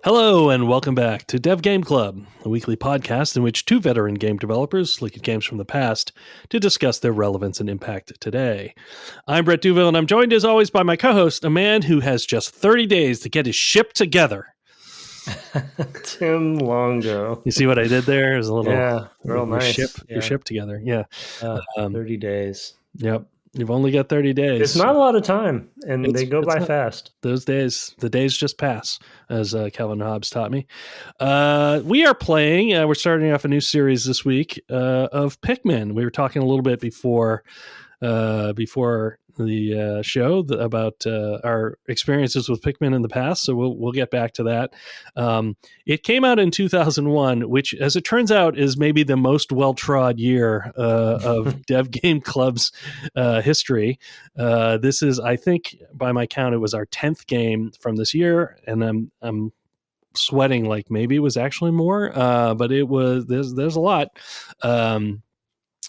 Hello and welcome back to Dev Game Club, a weekly podcast in which two veteran game developers look at games from the past to discuss their relevance and impact today. I'm Brett Duville, and I'm joined as always by my co-host, a man who has just 30 days to get his ship together. Tim Longo. You see what I did there? There's a little, real nice. Your ship together. Yeah. 30 days. Yep. You've only got 30 days. It's not a lot of time, and they go by fast. Those days, the days just pass, as Calvin Hobbes taught me. We are playing, we're starting off a new series this week of Pikmin. We were talking a little bit before the show about our experiences with Pikmin in the past, so we'll get back to that. It came out in 2001, which, as it turns out, is maybe the most well-trod year of Dev Game Club's history. This is, I think, by my count, it was our 10th game from this year, and I'm sweating like maybe it was actually more, but it was there's a lot.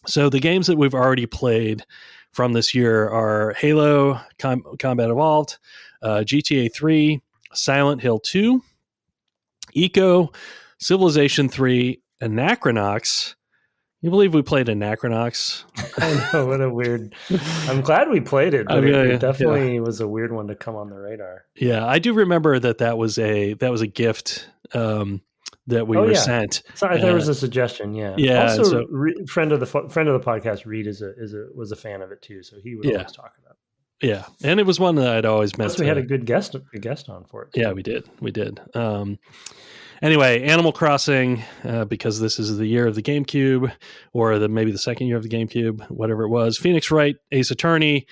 So the games that we've already played from this year are Halo Combat Evolved, GTA 3, Silent Hill 2, Eco, Civilization 3, Anachronox. You believe we played Anachronox? I know, what a weird... I'm glad we played it, but it definitely was a weird one to come on the radar. Yeah, I do remember that was a gift that we were sent. So there was a suggestion, yeah. Yeah. Also, friend of the podcast, Reed, was a fan of it too, so he would always talk about it. Yeah, and it was one that I'd always meant. Plus, we had a good guest on for it too. Yeah, we did. Anyway, Animal Crossing, because this is the year of the GameCube, or maybe the second year of the GameCube, whatever it was. Phoenix Wright, Ace Attorney,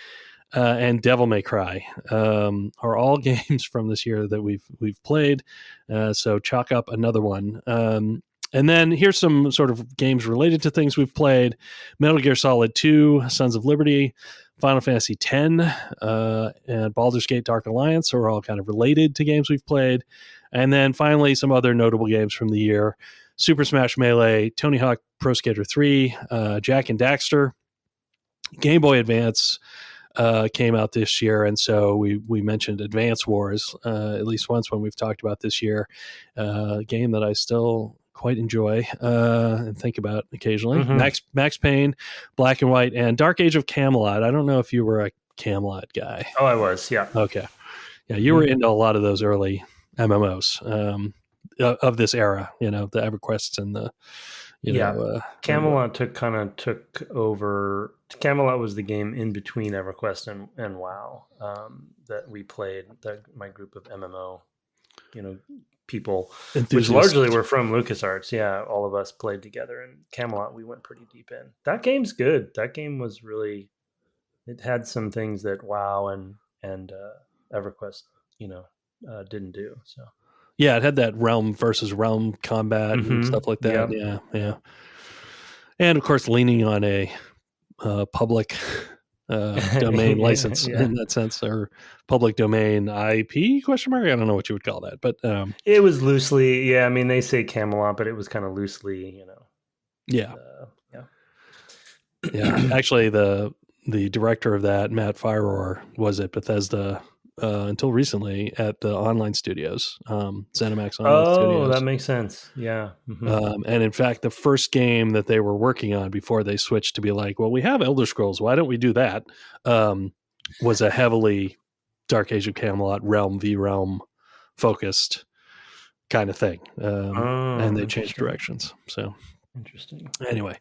and Devil May Cry are all games from this year that we've played. So chalk up another one. And then here's some sort of games related to things we've played: Metal Gear Solid 2, Sons of Liberty, Final Fantasy X, and Baldur's Gate Dark Alliance are all kind of related to games we've played. And then finally, some other notable games from the year: Super Smash Melee, Tony Hawk Pro Skater 3, Jak and Daxter, Game Boy Advance came out this year, and so we mentioned Advance Wars at least once when we've talked about this year. A game that I still quite enjoy and think about occasionally. Mm-hmm. Max Payne, Black and White, and Dark Age of Camelot. I don't know if you were a Camelot guy. Oh, I was, yeah. Okay. Yeah, you were into a lot of those early MMOs of this era, the EverQuests and the Camelot took over. Camelot was the game in between EverQuest and WoW that we played, my group of MMO people, which largely were from LucasArts. Yeah, all of us played together, and Camelot we went pretty deep in. That game's good. That game was really, it had some things that WoW and EverQuest didn't do. So yeah, it had that realm versus realm combat and stuff like that. Yeah. And of course, leaning on a public domain license in that sense, or public domain IP ? I don't know what you would call that, but it was loosely. Yeah, I mean, they say Camelot, but it was kind of loosely, Yeah. Actually, the director of that, Matt Firor, was at Bethesda until recently at the online studios, ZeniMax Online Studios. Oh, that makes sense. Yeah. Mm-hmm. And in fact, the first game that they were working on before they switched to be like, well, we have Elder Scrolls, why don't we do that? Was a heavily Dark Age of Camelot realm v realm focused kind of thing. And they changed directions. So interesting. Anyway,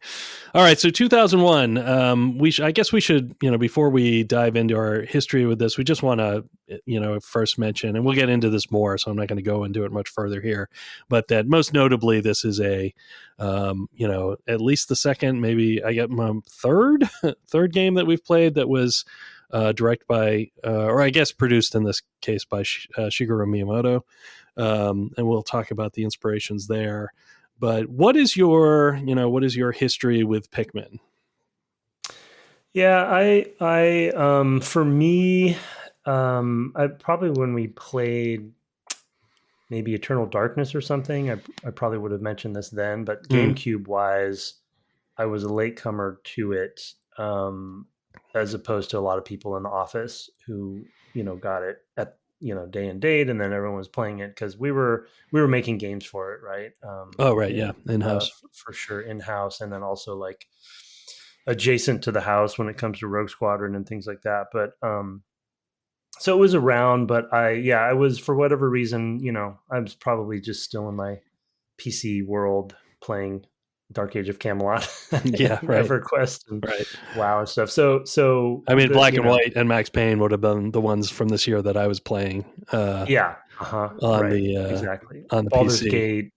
all right. So 2001. I guess we should, before we dive into our history with this, we just want to, first mention, and we'll get into this more, so I'm not going to go into it much further here, but that most notably, this is a, at least the second, maybe I get my third game that we've played that was directed by, or I guess produced in this case by Shigeru Miyamoto, and we'll talk about the inspirations there. But what is your history with Pikmin? Yeah, I for me, I probably when we played, maybe Eternal Darkness or something. I probably would have mentioned this then, but GameCube wise, I was a latecomer to it, as opposed to a lot of people in the office who, got it at, day and date, and then everyone was playing it because we were making games for it, right? In-house. For sure, in-house, and then also like adjacent to the house when it comes to Rogue Squadron and things like that. But so it was around, but I was, for whatever reason, I was probably just still in my PC world playing Dark Age of Camelot, right. EverQuest, and WoW and stuff. So I mean, Black and White and Max Payne would have been the ones from this year that I was playing. On exactly on the Baldur's PC. Gate.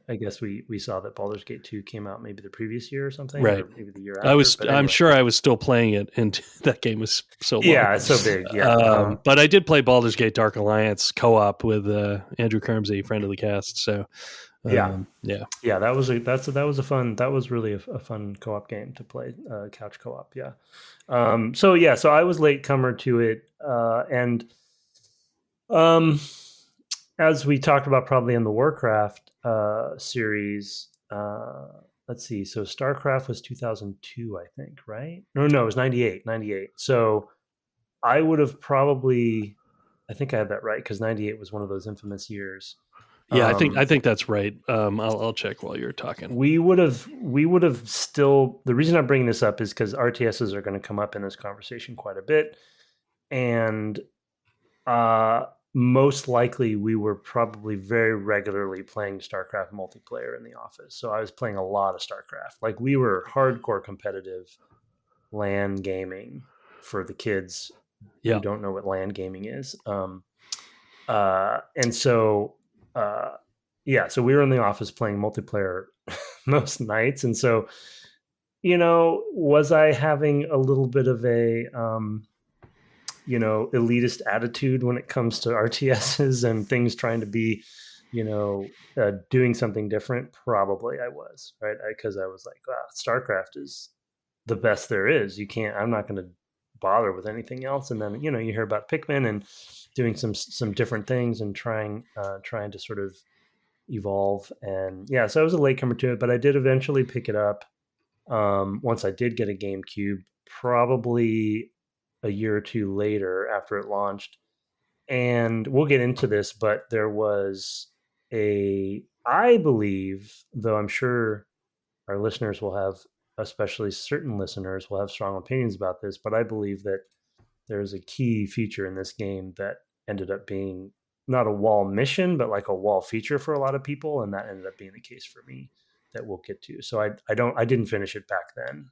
I guess we saw that Baldur's Gate 2 came out maybe the previous year or something, right? Or maybe the year after. I'm sure I was still playing it, and that game was so long. Yeah, it's so big. Yeah, but I did play Baldur's Gate Dark Alliance co-op with Andrew Kermsey, friend of the cast. So that was really a fun co-op game to play, couch co-op. Yeah. So I was latecomer to it, and as we talked about probably in the Warcraft series, let's see. So StarCraft was 2002, I think, right? No, it was 98. So I would have probably, I think I had that right, because 98 was one of those infamous years. Yeah, I think that's right. I'll check while you're talking. We would have still. The reason I'm bringing this up is because RTSs are going to come up in this conversation quite a bit, and most likely we were probably very regularly playing StarCraft multiplayer in the office. So I was playing a lot of StarCraft. Like, we were hardcore competitive LAN gaming for the kids who don't know what LAN gaming is. And so. So we were in the office playing multiplayer most nights. And so, was I having a little bit of a, elitist attitude when it comes to RTSs and things trying to be, doing something different? Probably I was, right? Because I was like, wow, StarCraft is the best there is. I'm not going to bother with anything else. And then, you hear about Pikmin and doing some different things and trying to sort of evolve. And so I was a latecomer to it, but I did eventually pick it up once I did get a GameCube, probably a year or two later after it launched. And we'll get into this, but there was I believe, though I'm sure our listeners will have, especially certain listeners will have strong opinions about this, but I believe that there's a key feature in this game that ended up being not a wall mission, but like a wall feature for a lot of people. And that ended up being the case for me, that we'll get to. So I didn't finish it back then,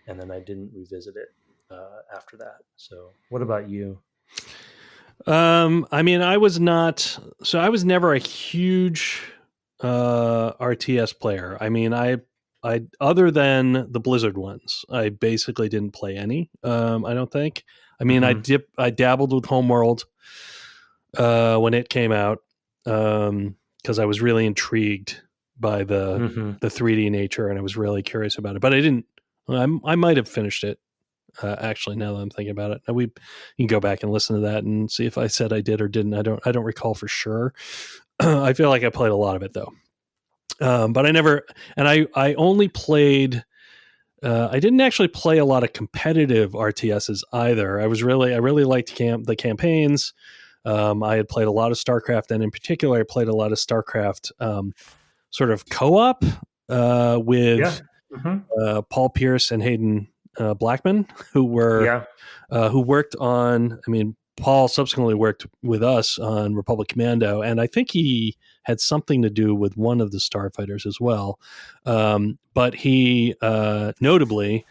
and then I didn't revisit it after that. So what about you? I mean, I was never a huge RTS player. I mean, I other than the Blizzard ones, I basically didn't play any. I don't think. I mean, I dabbled with Homeworld when it came out, because I was really intrigued by the 3D nature, and I was really curious about it. But I didn't. I might have finished it. Actually, now that I'm thinking about it, you can go back and listen to that and see if I said I did or didn't. I don't recall for sure. I feel like I played a lot of it though. But I never, and I only played, I didn't actually play a lot of competitive RTSs either. I really liked the campaigns. I had played a lot of StarCraft, and in particular, I played a lot of StarCraft sort of co-op with Paul Pierce and Hayden Blackman, who worked on, I mean, Paul subsequently worked with us on Republic Commando, and I think he had something to do with one of the starfighters as well. But he notably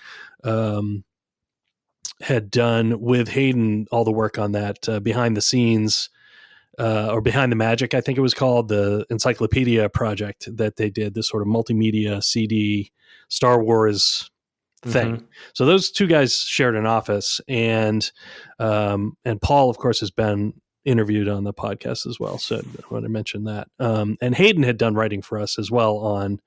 had done with Hayden all the work on that behind the scenes, or behind the magic, I think it was called, the encyclopedia project that they did, this sort of multimedia CD Star Wars thing. So those two guys shared an office, and Paul, of course, has been interviewed on the podcast as well. So I want to mention that. And Hayden had done writing for us as well on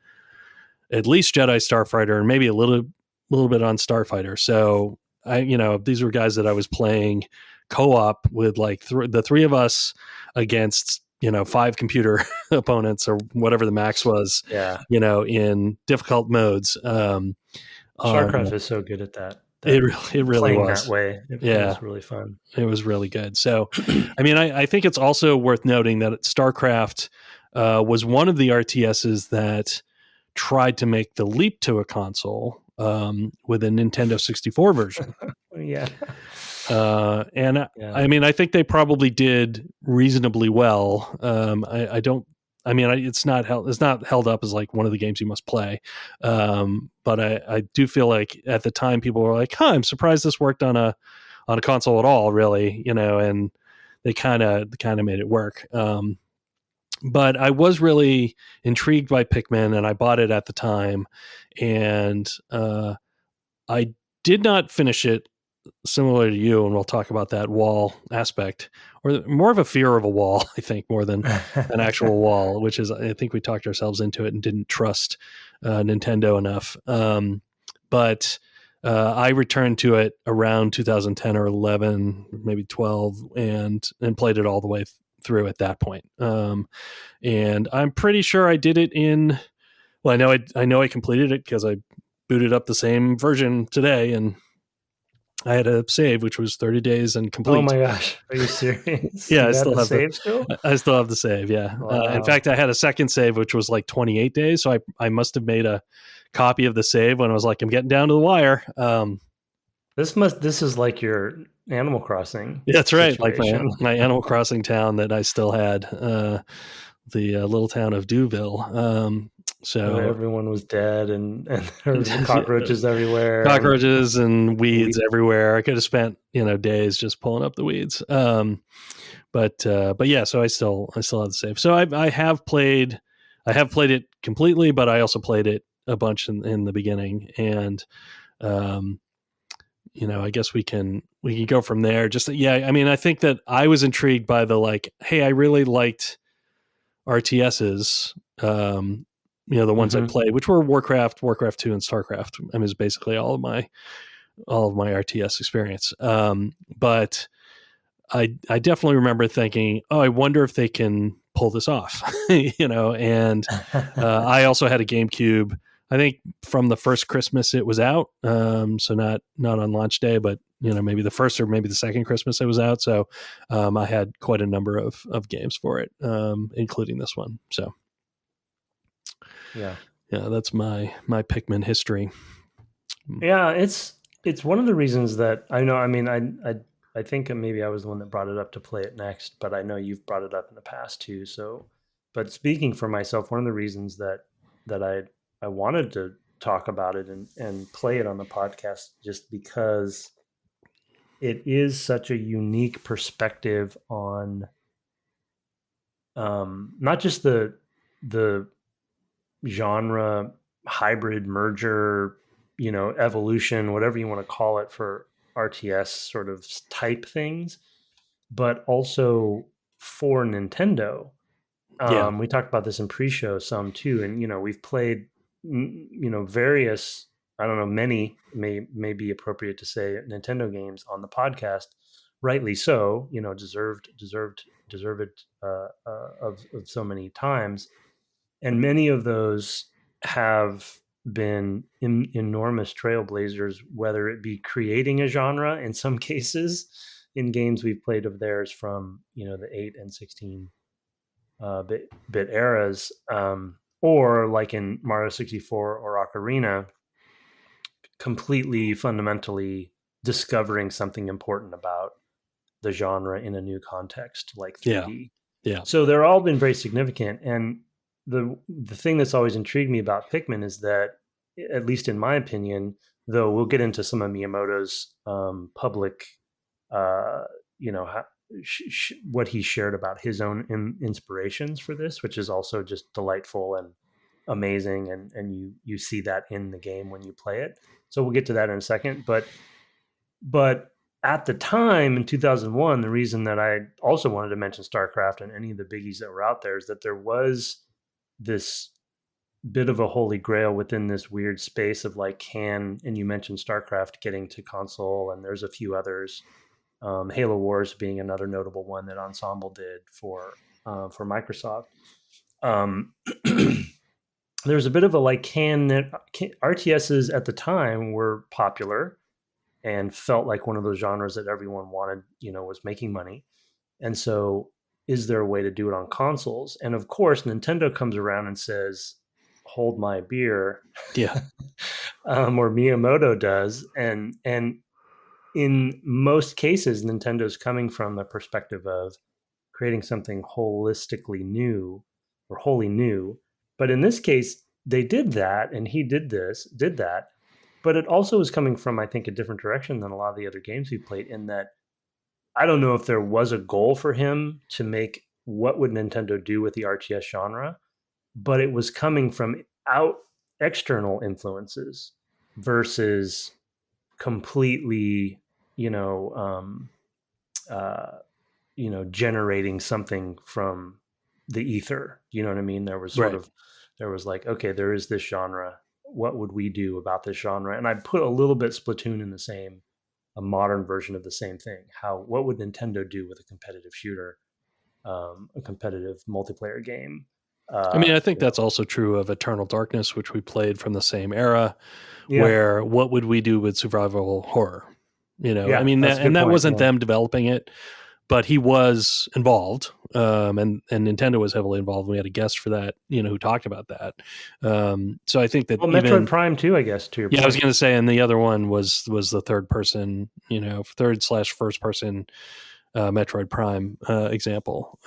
at least Jedi Starfighter, and maybe a little bit on Starfighter. So these were guys that I was playing co-op with, like the three of us against 5 computer opponents or whatever the max was, Yeah. in difficult modes. StarCraft is so good at that. It really playing was that way. It was really fun. It was really good. So, I mean, I think it's also worth noting that StarCraft was one of the RTSs that tried to make the leap to a console with a Nintendo 64 version. Yeah. I mean, I think they probably did reasonably well. It's not held up as like one of the games you must play. But I do feel like at the time people were like, I'm surprised this worked on a console at all, really, and they kind of made it work. But I was really intrigued by Pikmin, and I bought it at the time, and I did not finish it, similar to you, and we'll talk about that wall aspect, or more of a fear of a wall, I think, more than an actual wall, which is, I think we talked ourselves into it and didn't trust Nintendo enough. But I returned to it around 2010 or 11, maybe 12, and played it all the way through at that point. And I'm pretty sure I did it in, well, I know I completed it because I booted up the same version today, and I had a save which was 30 days and complete. Oh my gosh, are you serious? Yeah, I still have the save still. I still have the save. Yeah. Wow. In fact, I had a second save which was like 28 days, so I must have made a copy of the save when I was like, I'm getting down to the wire. This is like your Animal Crossing. Yeah, that's right. Situation. Like my Animal Crossing town that I still had, the little town of Dewville. So everyone was dead, and there was cockroaches everywhere, cockroaches and weeds everywhere. I could have spent days just pulling up the weeds. But yeah, so I still have the save. So I have played it completely, but I also played it a bunch in the beginning, and I guess we can go from there. Just I mean, I think that I was intrigued by the hey, I really liked RTSes. The ones I played, which were Warcraft 2, and StarCraft. I mean, it's basically all of my RTS experience. But I definitely remember thinking, oh, I wonder if they can pull this off, and I also had a GameCube. I think from the first Christmas it was out. So not on launch day, but maybe the first or maybe the second Christmas it was out. So I had quite a number of games for it, including this one. So yeah, that's my Pikmin history. Yeah, it's one of the reasons that I know. I mean, I think maybe I was the one that brought it up to play it next, but I know you've brought it up in the past too. So, but speaking for myself, one of the reasons that I wanted to talk about it and play it on the podcast, just because it is such a unique perspective on not just the genre hybrid merger, evolution, whatever you want to call it, for RTS sort of type things, but also for Nintendo. We talked about this in pre-show some too, and we've played various, I don't know, many may be appropriate to say, Nintendo games on the podcast, rightly so, deserved of so many times. And many of those have been enormous trailblazers, whether it be creating a genre in some cases in games we've played of theirs from, the 8 and 16 bit eras, or like in Mario 64 or Ocarina, completely fundamentally discovering something important about the genre in a new context, like 3D. Yeah. So they're all been very significant. And the thing that's always intrigued me about Pikmin is that, at least in my opinion, though we'll get into some of Miyamoto's public, what he shared about his own inspirations for this, which is also just delightful and amazing, and you see that in the game when you play it. So we'll get to that in a second. But at the time in 2001, the reason that I also wanted to mention StarCraft and any of the biggies that were out there is that there was this bit of a holy grail within this weird space of and you mentioned StarCraft getting to console, and there's a few others. Halo Wars being another notable one that Ensemble did for Microsoft. There's a bit of a like, RTSs at the time were popular and felt like one of those genres that everyone wanted, was making money. And so, is there a way to do it on consoles? And of course, Nintendo comes around and says, "Hold my beer." Yeah. Or Miyamoto does, and in most cases, Nintendo's coming from the perspective of creating something holistically new or wholly new. But in this case, they did that, and he did that. But it also is coming from, I think, a different direction than a lot of the other games he played, in that I don't know if there was a goal for him to make what would Nintendo do with the RTS genre, but it was coming from external influences versus completely, uh, generating something from the ether. You know what I mean? There was Right. there was like, okay, there is this genre. What would we do about this genre? And I put a little bit Splatoon in a modern version of the same thing. What would Nintendo do with a competitive shooter, a competitive multiplayer game? I mean, I think that's also true of Eternal Darkness, which we played from the same era, Yeah. where what would we do with survival horror? Yeah, I mean, that's a good that point, wasn't yeah. them developing it, but he was involved, and Nintendo was heavily involved. We had a guest for that, who talked about that. So I think that Metroid Prime too, I guess, to your point. I was going to say, and the other one was the third person, third/first person Metroid Prime example.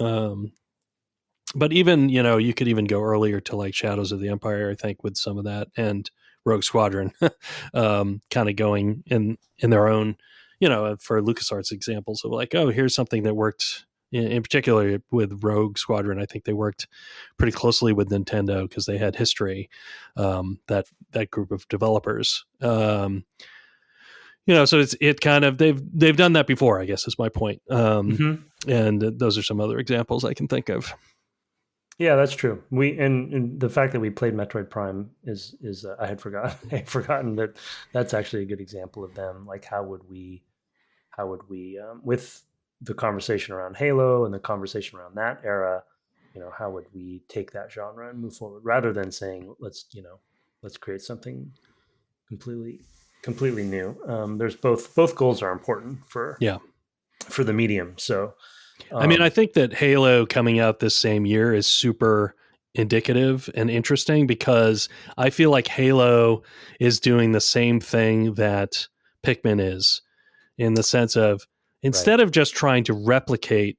But even, you could even go earlier to like Shadows of the Empire, I think, with some of that, and Rogue Squadron, kind of going in their own, for LucasArts examples of like, oh, here's something that worked. In particular with Rogue Squadron, I think they worked pretty closely with Nintendo because they had history, that group of developers. So it kind of they've done that before, I guess is my point. And those are some other examples I can think of. Yeah, that's true. And the fact that we played Metroid Prime is I had forgotten that that's actually a good example of them. Like, how would we with the conversation around Halo and the conversation around that era, how would we take that genre and move forward rather than saying let's create something completely new. There's both goals are important for the medium. So I mean, I think that Halo coming out this same year is super indicative and interesting because I feel like Halo is doing the same thing that Pikmin is, in the sense of instead of just trying to replicate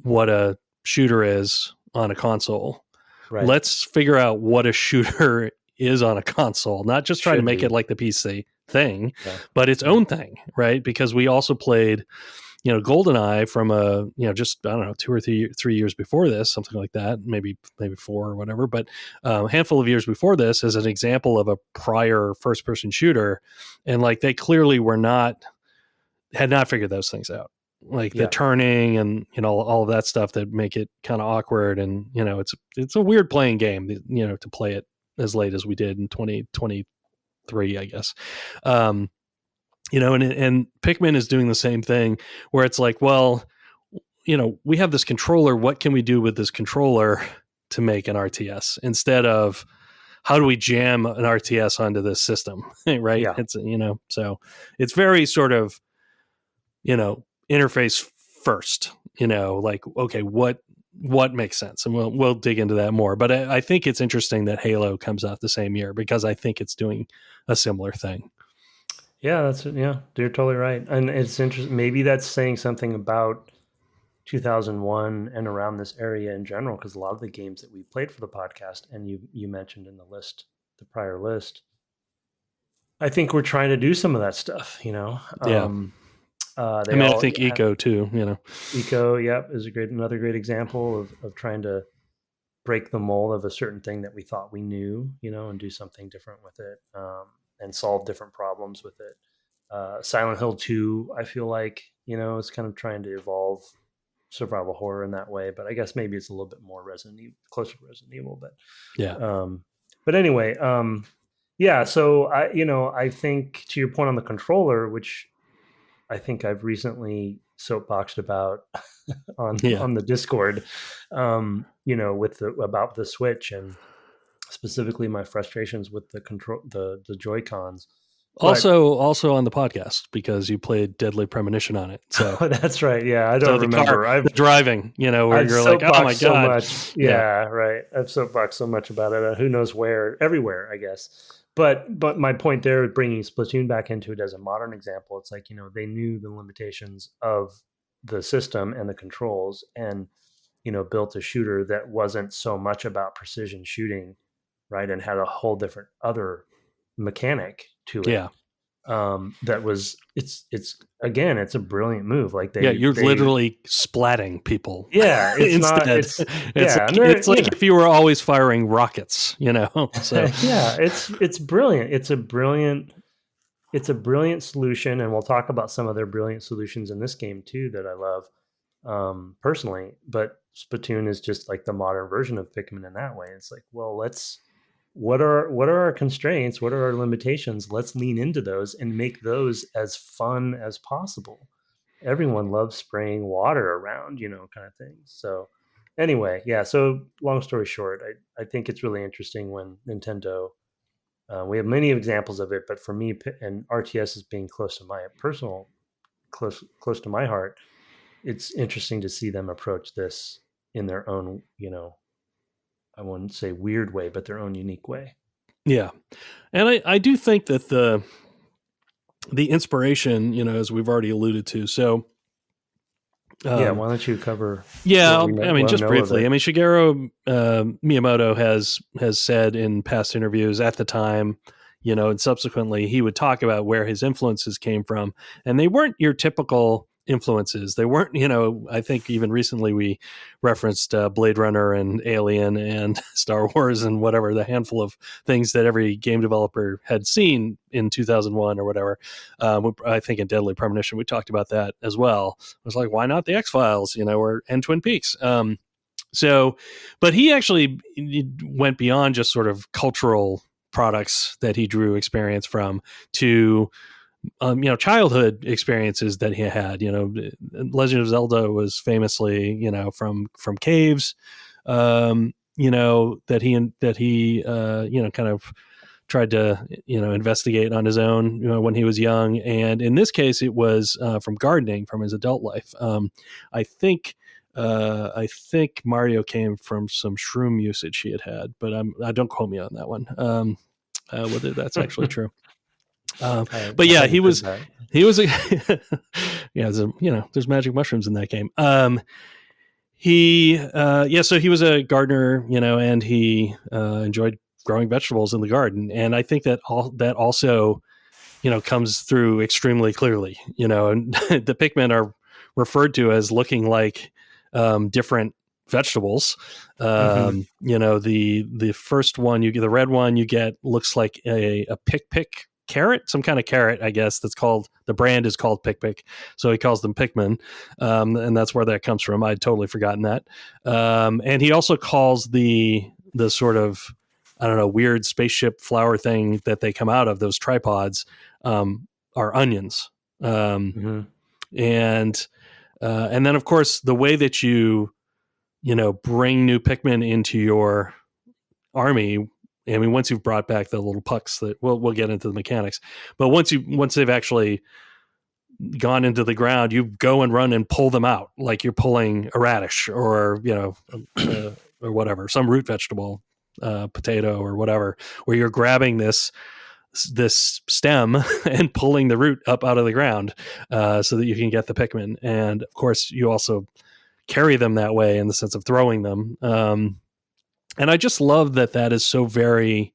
what a shooter is on a console, let's figure out what a shooter is on a console, not just try to make it like the PC thing, but its own thing, right? Because we also played GoldenEye from just, I don't know, 2 or 3 years before this, something like that, maybe 4 or whatever, but a handful of years before this as an example of a prior first person shooter. And like, they clearly had not figured those things out. Like the turning and, all of that stuff that make it kind of awkward. And, it's a weird playing game, to play it as late as we did in 2023, I guess. And Pikmin is doing the same thing where it's like, well, we have this controller. What can we do with this controller to make an RTS instead of how do we jam an RTS onto this system? Right. Yeah. It's, so it's very sort of, interface first, like, okay, what makes sense? And we'll dig into that more. But I think it's interesting that Halo comes out the same year because I think it's doing a similar thing. Yeah, you're totally right. And it's interesting. Maybe that's saying something about 2001 and around this area in general, because a lot of the games that we played for the podcast and you mentioned in the prior list, I think we're trying to do some of that stuff, Yeah. I think Eco too, Eco, is another great example of trying to break the mold of a certain thing that we thought we knew, and do something different with it, and solve different problems with it. Silent Hill 2, I feel like, is kind of trying to evolve survival horror in that way, but I guess maybe it's a little bit more closer to Resident Evil, but but anyway, so I think to your point on the controller, which I think I've recently soapboxed about on Yeah. the Discord, about the Switch, and specifically my frustrations with the Joy-Cons. But Also on the podcast, because you played Deadly Premonition on it. So that's right. Yeah, I so don't remember. the driving, where I've you're like, oh my soapboxed so God. much. Yeah, right. I've soapboxed so much about it. Who knows where? Everywhere, I guess. But my point there, bringing Splatoon back into it as a modern example, it's like, they knew the limitations of the system and the controls, and built a shooter that wasn't so much about precision shooting, right, and had a whole different other mechanic to it. Yeah. That was it's again, it's a brilliant move. Like you're literally splatting people. Yeah, it's instead. not. It's like if you were always firing rockets, So yeah, it's brilliant. It's a brilliant solution, and we'll talk about some of their brilliant solutions in this game too that I love personally. But Splatoon is just like the modern version of Pikmin in that way. It's like, well, what are our constraints? What are our limitations? Let's lean into those and make those as fun as possible. Everyone loves spraying water around, kind of thing. So anyway, yeah. So long story short, I think it's really interesting when Nintendo, we have many examples of it, but for me, and RTS is being close to my personal, close to my heart, it's interesting to see them approach this in their own, I wouldn't say weird way, but their own unique way. Yeah. And I do think that the inspiration, as we've already alluded to. So, why don't you cover? Yeah, just briefly. Shigeru Miyamoto has said in past interviews at the time, and subsequently he would talk about where his influences came from, and they weren't your typical influences. They weren't, I think even recently we referenced Blade Runner and Alien and Star Wars and whatever, the handful of things that every game developer had seen in 2001 or whatever. I think in Deadly Premonition we talked about that as well. I was like, why not the X-Files, and Twin Peaks? But he actually went beyond just sort of cultural products that he drew experience from to childhood experiences that he had. Legend of Zelda was famously, from caves, that he kind of tried to, investigate on his own, when he was young. And in this case, it was from gardening, from his adult life. I think Mario came from some shroom usage he had, but I don't quote me on that one. Whether that's actually true. But yeah, he was a there's magic mushrooms in that game. So he was a gardener, and he enjoyed growing vegetables in the garden. And I think that also, comes through extremely clearly, and the Pikmin are referred to as looking like different vegetables. The first one the red one you get looks like a pick carrot, some kind of carrot, I guess, the brand is called Pick, so he calls them Pikmin, and that's where that comes from. I'd totally forgotten that. And he also calls the sort of, I don't know, weird spaceship flower thing that they come out of, those tripods, are onions. And then of course the way that you bring new Pikmin into your army, once you've brought back the little pucks, that we'll get into the mechanics, but once they've actually gone into the ground, you go and run and pull them out like you're pulling a radish or or whatever, some root vegetable, potato or whatever, where you're grabbing this stem and pulling the root up out of the ground, so that you can get the Pikmin. And of course you also carry them that way in the sense of throwing them. And I just love that is so very,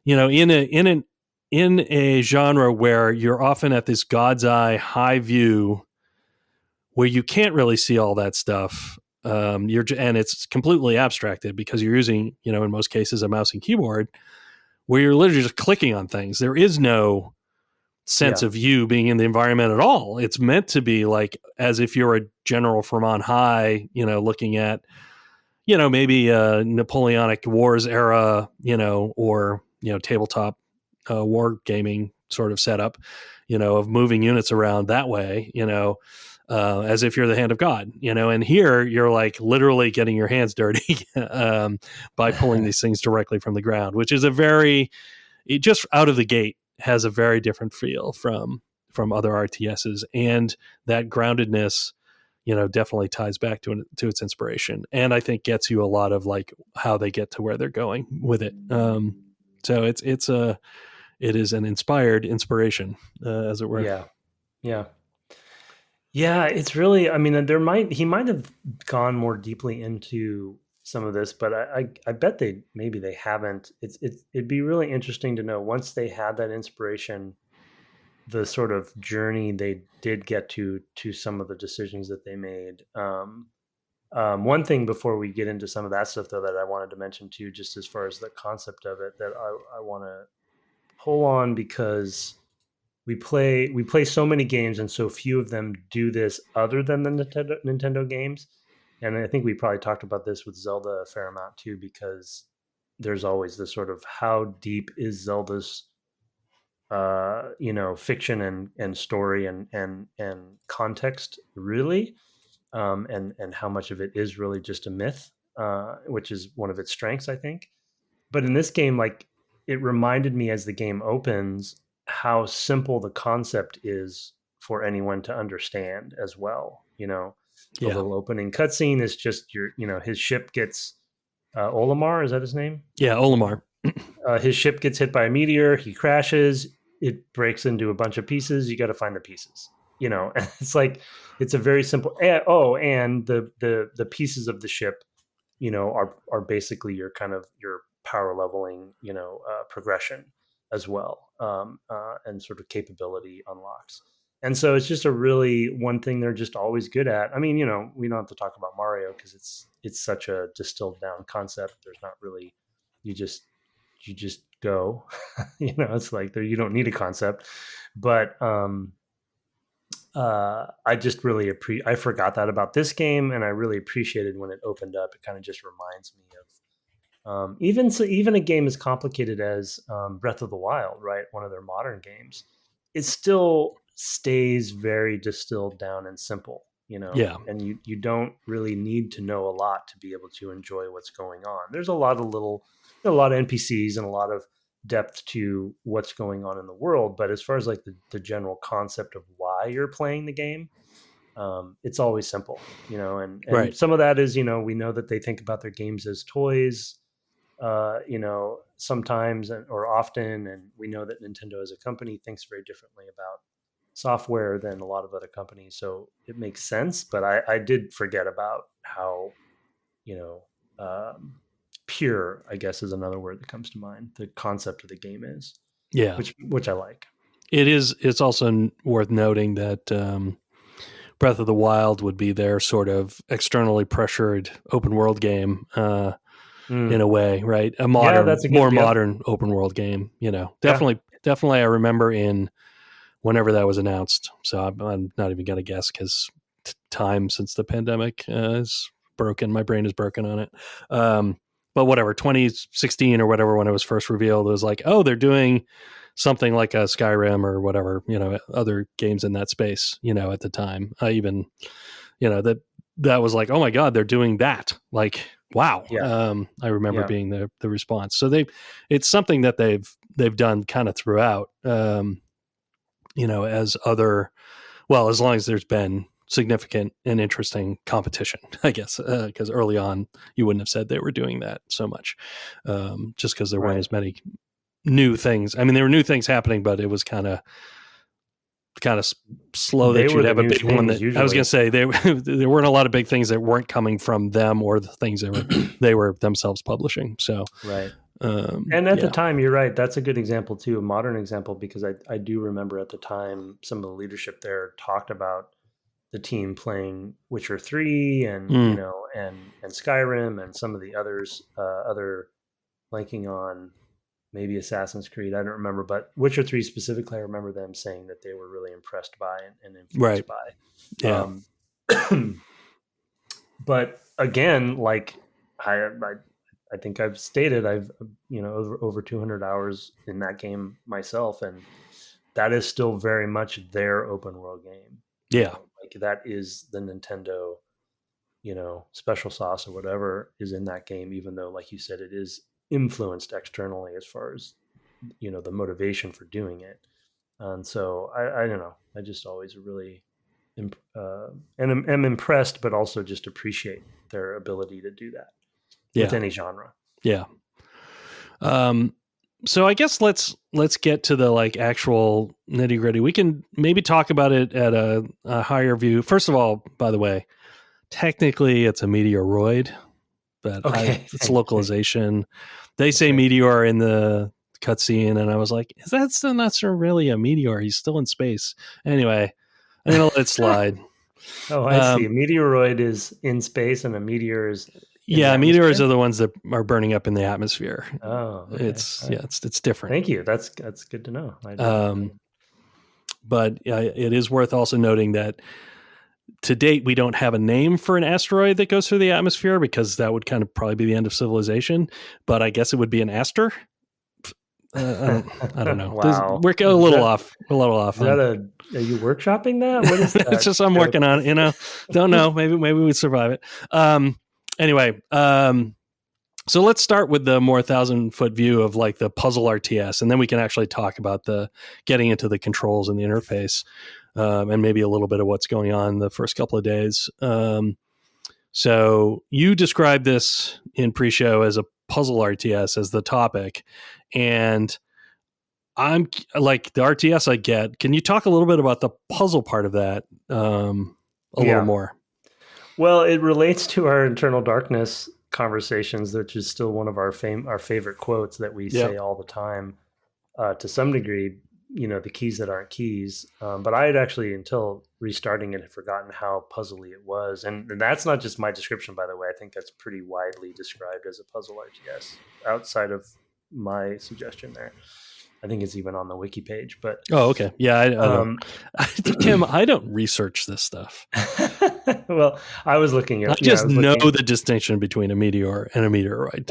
in a genre where you're often at this God's eye high view where you can't really see all that stuff. And it's completely abstracted because you're using, in most cases, a mouse and keyboard where you're literally just clicking on things. There is no sense of you being in the environment at all. It's meant to be like as if you're a general from on high, looking at, maybe a Napoleonic Wars era, or, tabletop war gaming sort of setup. of moving units around that way, as if you're the hand of God, and here you're like literally getting your hands dirty by pulling these things directly from the ground, which is it just out of the gate has a very different feel from other RTSs, and that groundedness, definitely ties back to its inspiration, and I think gets you a lot of like how they get to where they're going with it. So it is an inspired inspiration, as it were. Yeah, it's really, I mean, he might have gone more deeply into some of this, but I bet maybe they haven't. It'd be really interesting to know, once they had that inspiration, the sort of journey they did get to some of the decisions that they made. One thing before we get into some of that stuff, though, that I wanted to mention too, just as far as the concept of it, that I want to pull on, because we play so many games, and so few of them do this other than the Nintendo games. And I think we probably talked about this with Zelda a fair amount too, because there's always this sort of, how deep is Zelda's fiction and story and context really, and how much of it is really just a myth, which is one of its strengths, I think. But in this game, like, it reminded me as the game opens how simple the concept is for anyone to understand as well. The little opening cutscene is just his ship gets Olimar, is that his name? Yeah, Olimar. His ship gets hit by a meteor. He crashes. It breaks into a bunch of pieces. You got to find the pieces. It's like, it's a very simple. And the pieces of the ship, are basically your kind of your power leveling, progression as well, and sort of capability unlocks. And so it's just a really one thing they're just always good at. I mean, we don't have to talk about Mario because it's such a distilled down concept. There's not really, you just go, it's like there, you don't need a concept. But I just really I forgot that about this game, and I really appreciated when it opened up. It kind of just reminds me of even a game as complicated as Breath of the Wild, right? One of their modern games. It still stays very distilled down and simple, Yeah. And you don't really need to know a lot to be able to enjoy what's going on. There's a lot of NPCs and a lot of depth to what's going on in the world, but as far as like the general concept of why you're playing the game, it's always simple, and Right. some of that is, we know that they think about their games as toys, sometimes or often, and we know that Nintendo as a company thinks very differently about software than a lot of other companies, so it makes sense. But I did forget about how, pure, I guess is another word that comes to mind, the concept of the game is. Yeah. Which I like. It's also worth noting that Breath of the Wild would be their sort of externally pressured open world game, in a way, right? A modern, modern open world game, definitely. I remember in whenever that was announced. So I'm not even going to guess, because time since the pandemic is broken. My brain is broken on it. But whatever, 2016 or whatever, when it was first revealed, it was like, oh, they're doing something like a Skyrim or whatever, other games in that space, at the time. Even, that was like, oh my God, they're doing that. Like, wow. Yeah. I remember being the response. So it's something that they've done kind of throughout, as long as there's been significant and interesting competition, I guess, because early on you wouldn't have said they were doing that so much, just because there weren't as many new things. I mean, there were new things happening, but it was kind of slow that you'd have a big one. That usually. I was going to say there weren't a lot of big things that weren't coming from them or the things that they were themselves publishing. So right. And at the time, you're right. That's a good example too, a modern example, because I do remember at the time some of the leadership there talked about the team playing Witcher 3 and and Skyrim and some of the others, other blanking on maybe Assassin's Creed, I don't remember, but Witcher 3 specifically, I remember them saying that they were really impressed by and influenced by. Yeah. But again, like I think I've stated, I've over 200 hours in that game myself, and that is still very much their open world game. Yeah. Like that is the Nintendo, special sauce or whatever is in that game, even though, like you said, it is influenced externally as far as, the motivation for doing it. And so I don't know. I just always really and am impressed, but also just appreciate their ability to do that with any genre. Yeah. So I guess let's get to the like actual nitty gritty. We can maybe talk about it at a higher view. First of all, by the way, technically it's a meteoroid, but it's localization. They say meteor in the cutscene, and I was like, that's not really a meteor. He's still in space. Anyway, I'm gonna let it slide. Oh, I see. A meteoroid is in space, and a meteor is meteors are the ones that are burning up in the atmosphere. Oh, okay. It's different. Thank you. That's good to know. But it is worth also noting that to date we don't have a name for an asteroid that goes through the atmosphere, because that would kind of probably be the end of civilization. But I guess it would be an aster. I don't know. Wow. We're a little off. A little off. Are you workshopping that? What is that? It's just I'm working on it. Don't know. Maybe we'd survive it. Anyway, so let's start with the more 1,000-foot view of like the puzzle RTS, and then we can actually talk about getting into the controls and the interface, and maybe a little bit of what's going on the first couple of days. So you described this in pre-show as a puzzle RTS as the topic, and I'm like, the RTS I get. Can you talk a little bit about the puzzle part of that a little more? Well, it relates to our Internal Darkness conversations, which is still one of our favorite quotes that we say all the time. To some degree, the keys that aren't keys. But I had actually, until restarting it, had forgotten how puzzly it was. And that's not just my description, by the way. I think that's pretty widely described as a puzzle RTS outside of my suggestion there. I think it's even on the wiki page. But okay, yeah. Tim, I don't research this stuff. Well, I was looking at. I just know the distinction between a meteor and a meteoroid.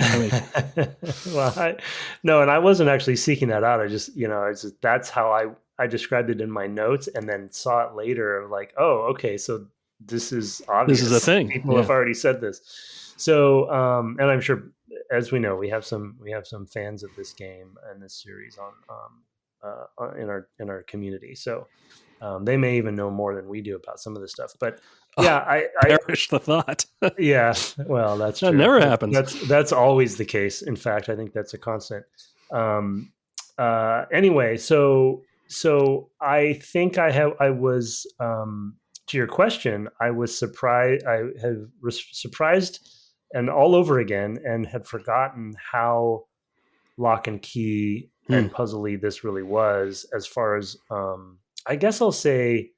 Well, and I wasn't actually seeking that out. I just, that's how I described it in my notes, and then saw it later. Like, oh, okay, so this is obvious. This is a thing. People have already said this. So, and I'm sure, as we know, we have some fans of this game and this series in our community. So they may even know more than we do about some of this stuff. But yeah, I perish the thought. Yeah, well, that's true. That never happens. That's always the case. In fact, I think that's a constant. Anyway, so I think I was to your question. I was surprised. I was surprised and all over again, and had forgotten how lock and key and puzzly this really was. As far as I guess I'll say,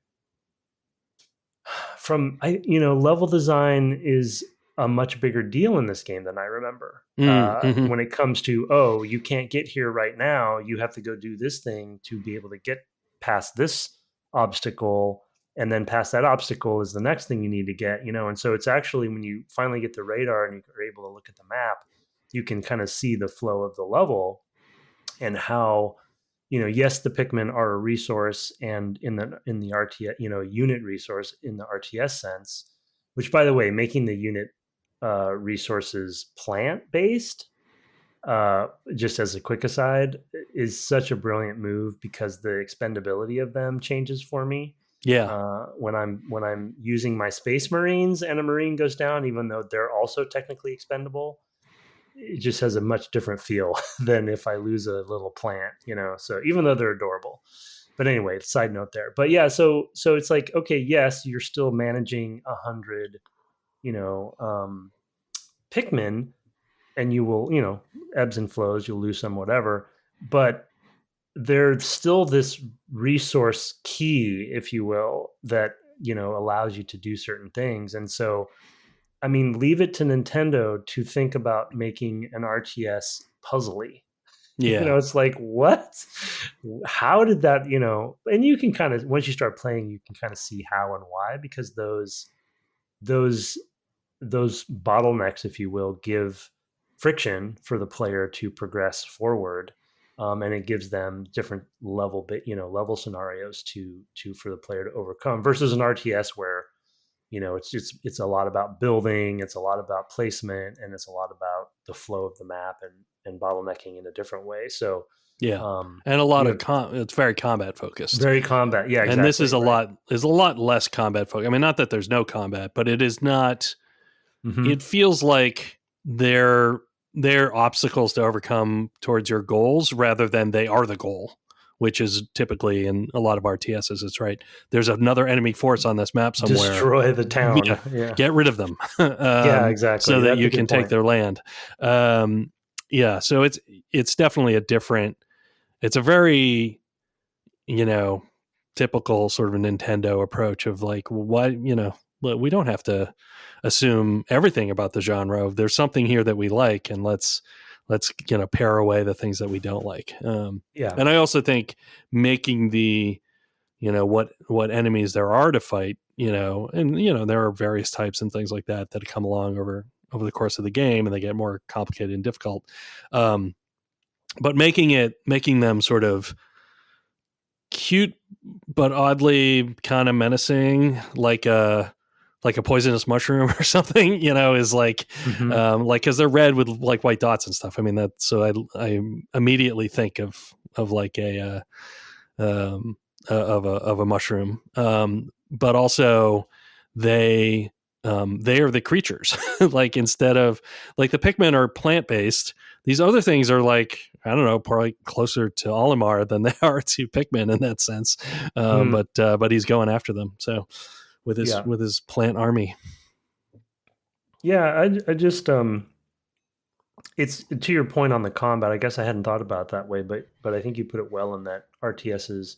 level design is a much bigger deal in this game than I remember. When it comes to, you can't get here right now, you have to go do this thing to be able to get past this obstacle, and then past that obstacle is the next thing you need to get, and so it's actually, when you finally get the radar and you're able to look at the map, you can kind of see the flow of the level and how, yes, the Pikmin are a resource, and in the RTS, unit resource in the RTS sense, which, by the way, making the unit resources plant-based, just as a quick aside, is such a brilliant move, because the expendability of them changes for me. Yeah. When I'm using my Space Marines and a Marine goes down, even though they're also technically expendable, it just has a much different feel than if I lose a little plant, so even though they're adorable. But anyway, side note there. But yeah, so it's like, okay, yes, you're still managing 100, Pikmin, and you will, ebbs and flows, you'll lose some, whatever, but there's still this resource key, if you will, that, allows you to do certain things. And so, I mean, leave it to Nintendo to think about making an RTS puzzly. Yeah. It's like, what? How did that, and you can kind of, once you start playing, you can kind of see how and why, because those bottlenecks, if you will, give friction for the player to progress forward. and it gives them different level scenarios for the player to overcome, versus an RTS where it's a lot about building, it's a lot about placement, and it's a lot about the flow of the map and bottlenecking in a different way. So Yeah, and a lot of it's very combat focused. Very combat, yeah, exactly. And this is a lot less combat focused. I mean, not that there's no combat, but it is not. Mm-hmm. It feels like they're obstacles to overcome towards your goals rather than they are the goal, which is typically in a lot of RTSs. It's right. There's another enemy force on this map somewhere. Destroy the town. Yeah. Get rid of them. Yeah, exactly. So that you can take their land. Yeah. So it's definitely a different. It's a very, typical sort of a Nintendo approach of like, why, we don't have to assume everything about the genre. There's something here that we like, and let's pare away the things that we don't like. Yeah. And I also think making the, what enemies there are to fight, and there are various types and things like that come along over the course of the game, and they get more complicated and difficult. But making them sort of cute but oddly kind of menacing, like a poisonous mushroom or something, is like, mm-hmm. Because they're red with like white dots and stuff. I mean, I immediately think of like of a mushroom, but also they are the creatures. Like, instead of like the Pikmin are plant based, these other things are like, I don't know, probably closer to Olimar than they are to Pikmin in that sense. But he's going after them. So with his plant army. Yeah, I just it's to your point on the combat. I guess I hadn't thought about it that way, but I think you put it well in that RTSs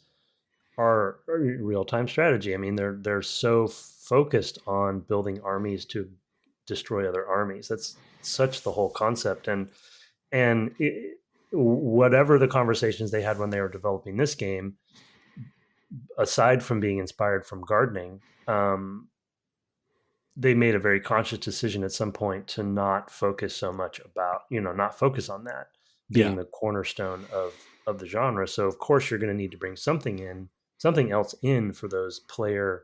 are real-time strategy. I mean, they're so focused on building armies to destroy other armies. That's such the whole concept. And whatever the conversations they had when they were developing this game, aside from being inspired from gardening, they made a very conscious decision at some point to not focus so much about, not focus on that being the cornerstone of the genre. So of course you're going to need to bring something else in for those player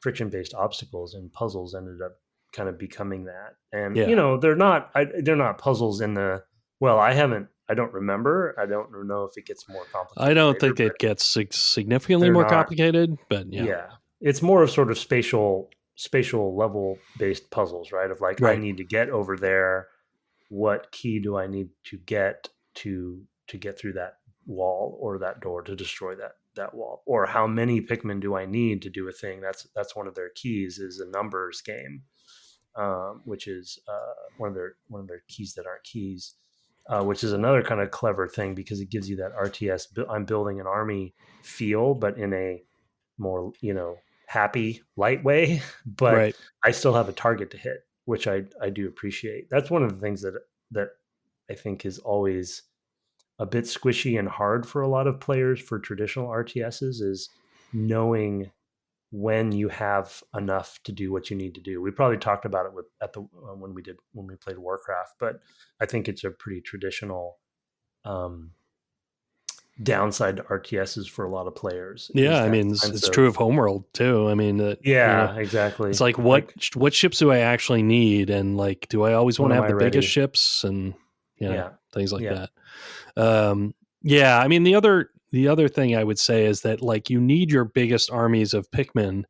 friction-based obstacles, and puzzles ended up kind of becoming that. And they're not puzzles in the, I don't remember. I don't know if it gets more complicated. I don't think it gets significantly more complicated, but yeah. It's more of sort of spatial level based puzzles, right? Of like, right. I need to get over there. What key do I need to get to get through that wall or that door to destroy that wall? Or how many Pikmin do I need to do a thing? That's one of their keys, is a numbers game, which is one of their keys that aren't keys. Which is another kind of clever thing, because it gives you that RTS, I'm building an army feel, but in a more, happy, light way, but right. I still have a target to hit, which I do appreciate. That's one of the things that I think is always a bit squishy and hard for a lot of players for traditional RTSs, is knowing when you have enough to do what you need to do. We probably talked about it when we played Warcraft, but I think it's a pretty traditional downside to RTSs for a lot of players. Yeah, I mean, it's true of Homeworld too. I mean, exactly. It's like what ships do I actually need, and like, do I always want to have the biggest ships, and things like that. I mean, the other thing I would say is that, like, you need your biggest armies of Pikmin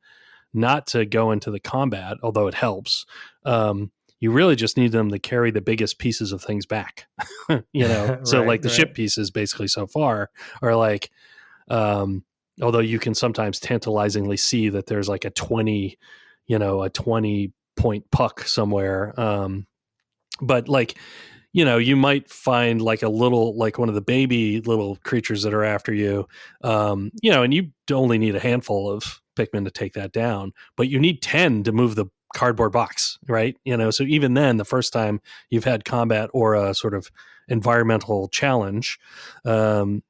not to go into the combat, although it helps. You really just need them to carry the biggest pieces of things back, So like the ship pieces basically so far are like, although you can sometimes tantalizingly see that there's like a 20 point puck somewhere. But like, you might find like a little, like one of the baby little creatures that are after you, and you only need a handful of Pikmin to take that down, but you need 10 to move the cardboard box, right? So even then, the first time you've had combat or a sort of environmental challenge, you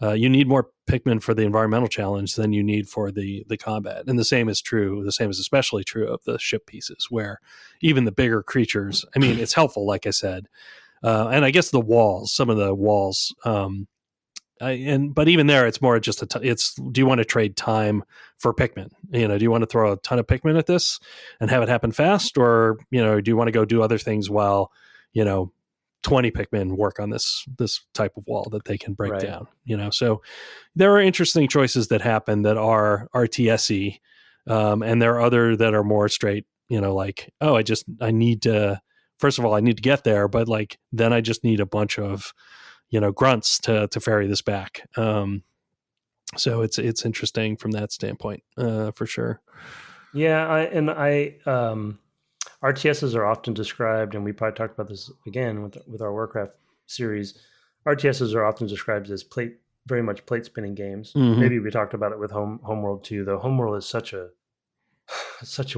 need more Pikmin for the environmental challenge than you need for the combat. And the same is especially true of the ship pieces, where even the bigger creatures, I mean, it's helpful, like I said, And I guess some of the walls. But even there, it's more just do you want to trade time for Pikmin? Do you want to throw a ton of Pikmin at this and have it happen fast, or do you want to go do other things while 20 Pikmin work on this type of wall that they can break down? So there are interesting choices that happen that are RTSy, and there are other that are more straight. Like, oh, I need to. First of all, I need to get there, but like then I just need a bunch of grunts to ferry this back. So it's interesting from that standpoint, for sure. Yeah, RTSs are often described, and we probably talked about this again with our Warcraft series. RTSs are often described as very much plate spinning games. Mm-hmm. Maybe we talked about it with Homeworld too. Though Homeworld is such a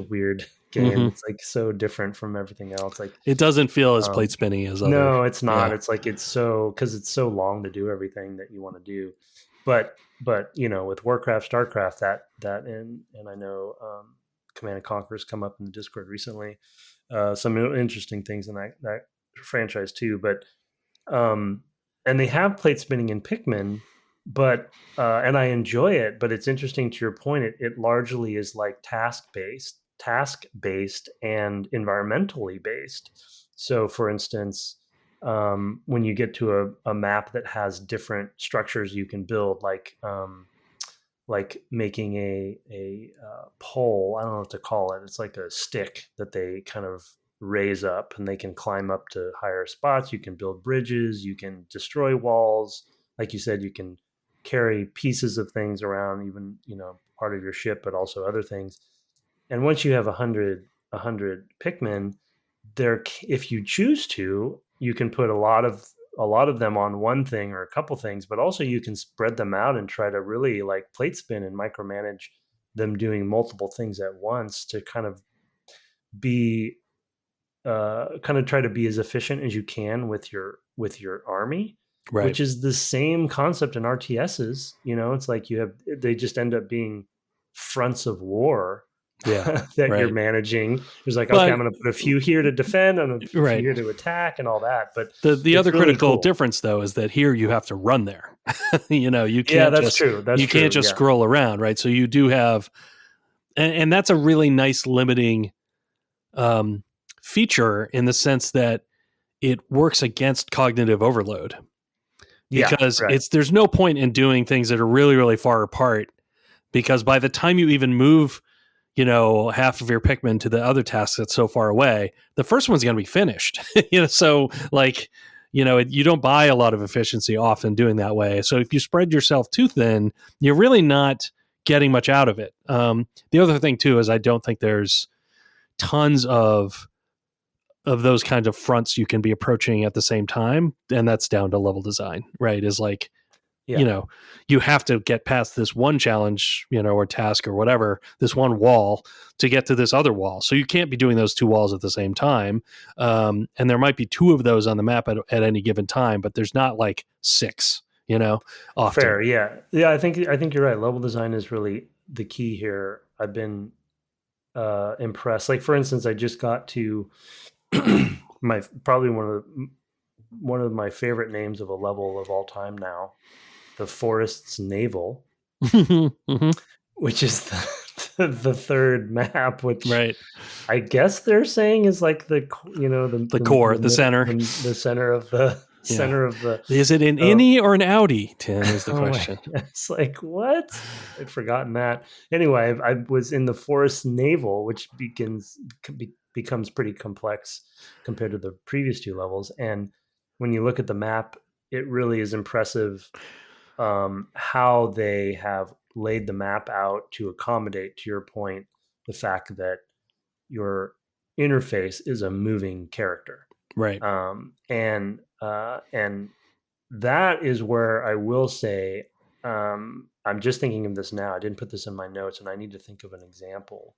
weird game. Mm-hmm. It's like so different from everything else. Like it doesn't feel as plate spinning as other. No, it's not. Yeah. It's like because it's so long to do everything that you want to do. But with Warcraft, StarCraft, that and I know Command and Conquer's come up in the Discord recently. Some interesting things in that franchise too. But and they have plate spinning in Pikmin, but and I enjoy it. But it's interesting to your point. It largely is like task based and environmentally based. So, for instance, when you get to a map that has different structures you can build, like making a pole, I don't know what to call it. It's like a stick that they kind of raise up, and they can climb up to higher spots. You can build bridges. You can destroy walls. Like you said, you can carry pieces of things around, even part of your ship, but also other things. And once you have 100 Pikmin, if you choose to, you can put a lot of them on one thing or a couple things, but also you can spread them out and try to really like plate spin and micromanage them doing multiple things at once to kind of try to be as efficient as you can with your army, right. Which is the same concept in RTSs. It's like they just end up being fronts of war. Yeah, that right. You're managing. There's like, okay, I'm going to put a few here to defend and a few here to attack and all that. But the other really critical difference, though, is that here you have to run there. You can't. Yeah, that's true. You can't just scroll around, right? So you do have, and that's a really nice limiting feature in the sense that it works against cognitive overload. Because there's no point in doing things that are really, really far apart, because by the time you even move half of your Pikmin to the other task that's so far away, the first one's going to be finished. So like, you don't buy a lot of efficiency often doing that way. So if you spread yourself too thin, you're really not getting much out of it. The other thing too is I don't think there's tons of those kinds of fronts you can be approaching at the same time, and that's down to level design, right? Is like, you have to get past this one challenge, or task or whatever, this one wall to get to this other wall. So you can't be doing those two walls at the same time. And there might be two of those on the map at any given time, but there's not like six, often. Fair. Yeah. Yeah. I think you're right. Level design is really the key here. I've been impressed. Like, for instance, I just got to probably one of my favorite names of a level of all time now, the Forest's Navel, mm-hmm. which is the third map, which right. I guess they're saying is like the core, the center, the center of the center of the. Is it an innie or an outie, Tim? Is the question. It's like, what? I'd forgotten that. Anyway, I was in the Forest's Navel, which becomes pretty complex compared to the previous two levels, and when you look at the map, it really is impressive. How they have laid the map out to accommodate, to your point, the fact that your interface is a moving character, right? And that is where I will say, I'm just thinking of this now. I didn't put this in my notes, and I need to think of an example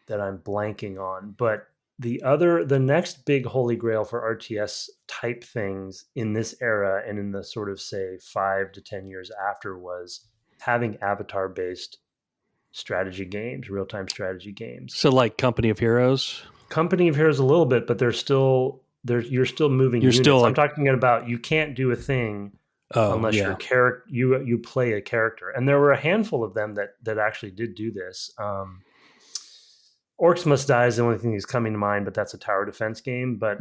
that I'm blanking on. But the next big holy grail for RTS type things in this era and in the sort of, say, 5 to 10 years after was having avatar based strategy games, real-time strategy games. So like Company of Heroes a little bit, but they're still you're still moving You're units. still I'm talking about you can't do a thing unless your character you play a character. And there were a handful of them that actually did do this. Orcs Must Die is the only thing that's coming to mind, but that's a tower defense game. But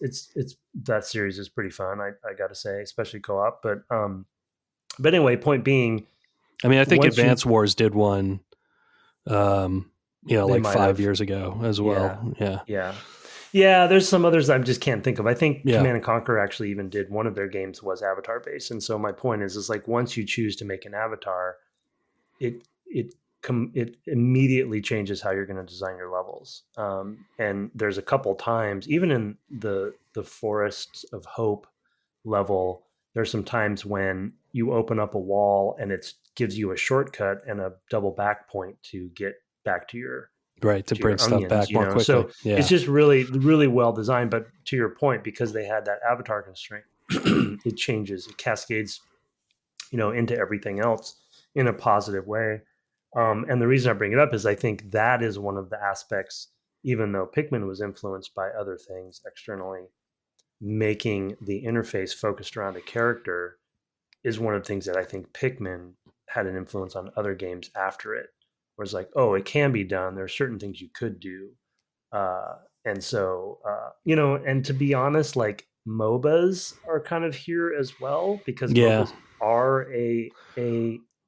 it's that series is pretty fun. I got to say, especially co-op. But anyway, point being, I mean, I think Advance Wars did one, like 5 years ago as well. Yeah. There's some others I just can't think of. I think Command and Conquer actually even did one of their games was avatar based. And so my point is like once you choose to make an avatar, it immediately changes how you're going to design your levels. And there's a couple times, even in the Forests of Hope level, there's some times when you open up a wall and it gives you a shortcut and a double back point to get back to your to bring stuff onions, back more quickly. So it's just really, really well designed. But to your point, because they had that avatar constraint, it changes, it cascades, into everything else in a positive way. And the reason I bring it up is I think that is one of the aspects, even though Pikmin was influenced by other things externally, making the interface focused around a character is one of the things that I think Pikmin had an influence on other games after it. Where it's like, oh, it can be done. There are certain things you could do. And so, and to be honest, like MOBAs are kind of here as well, because MOBAs are a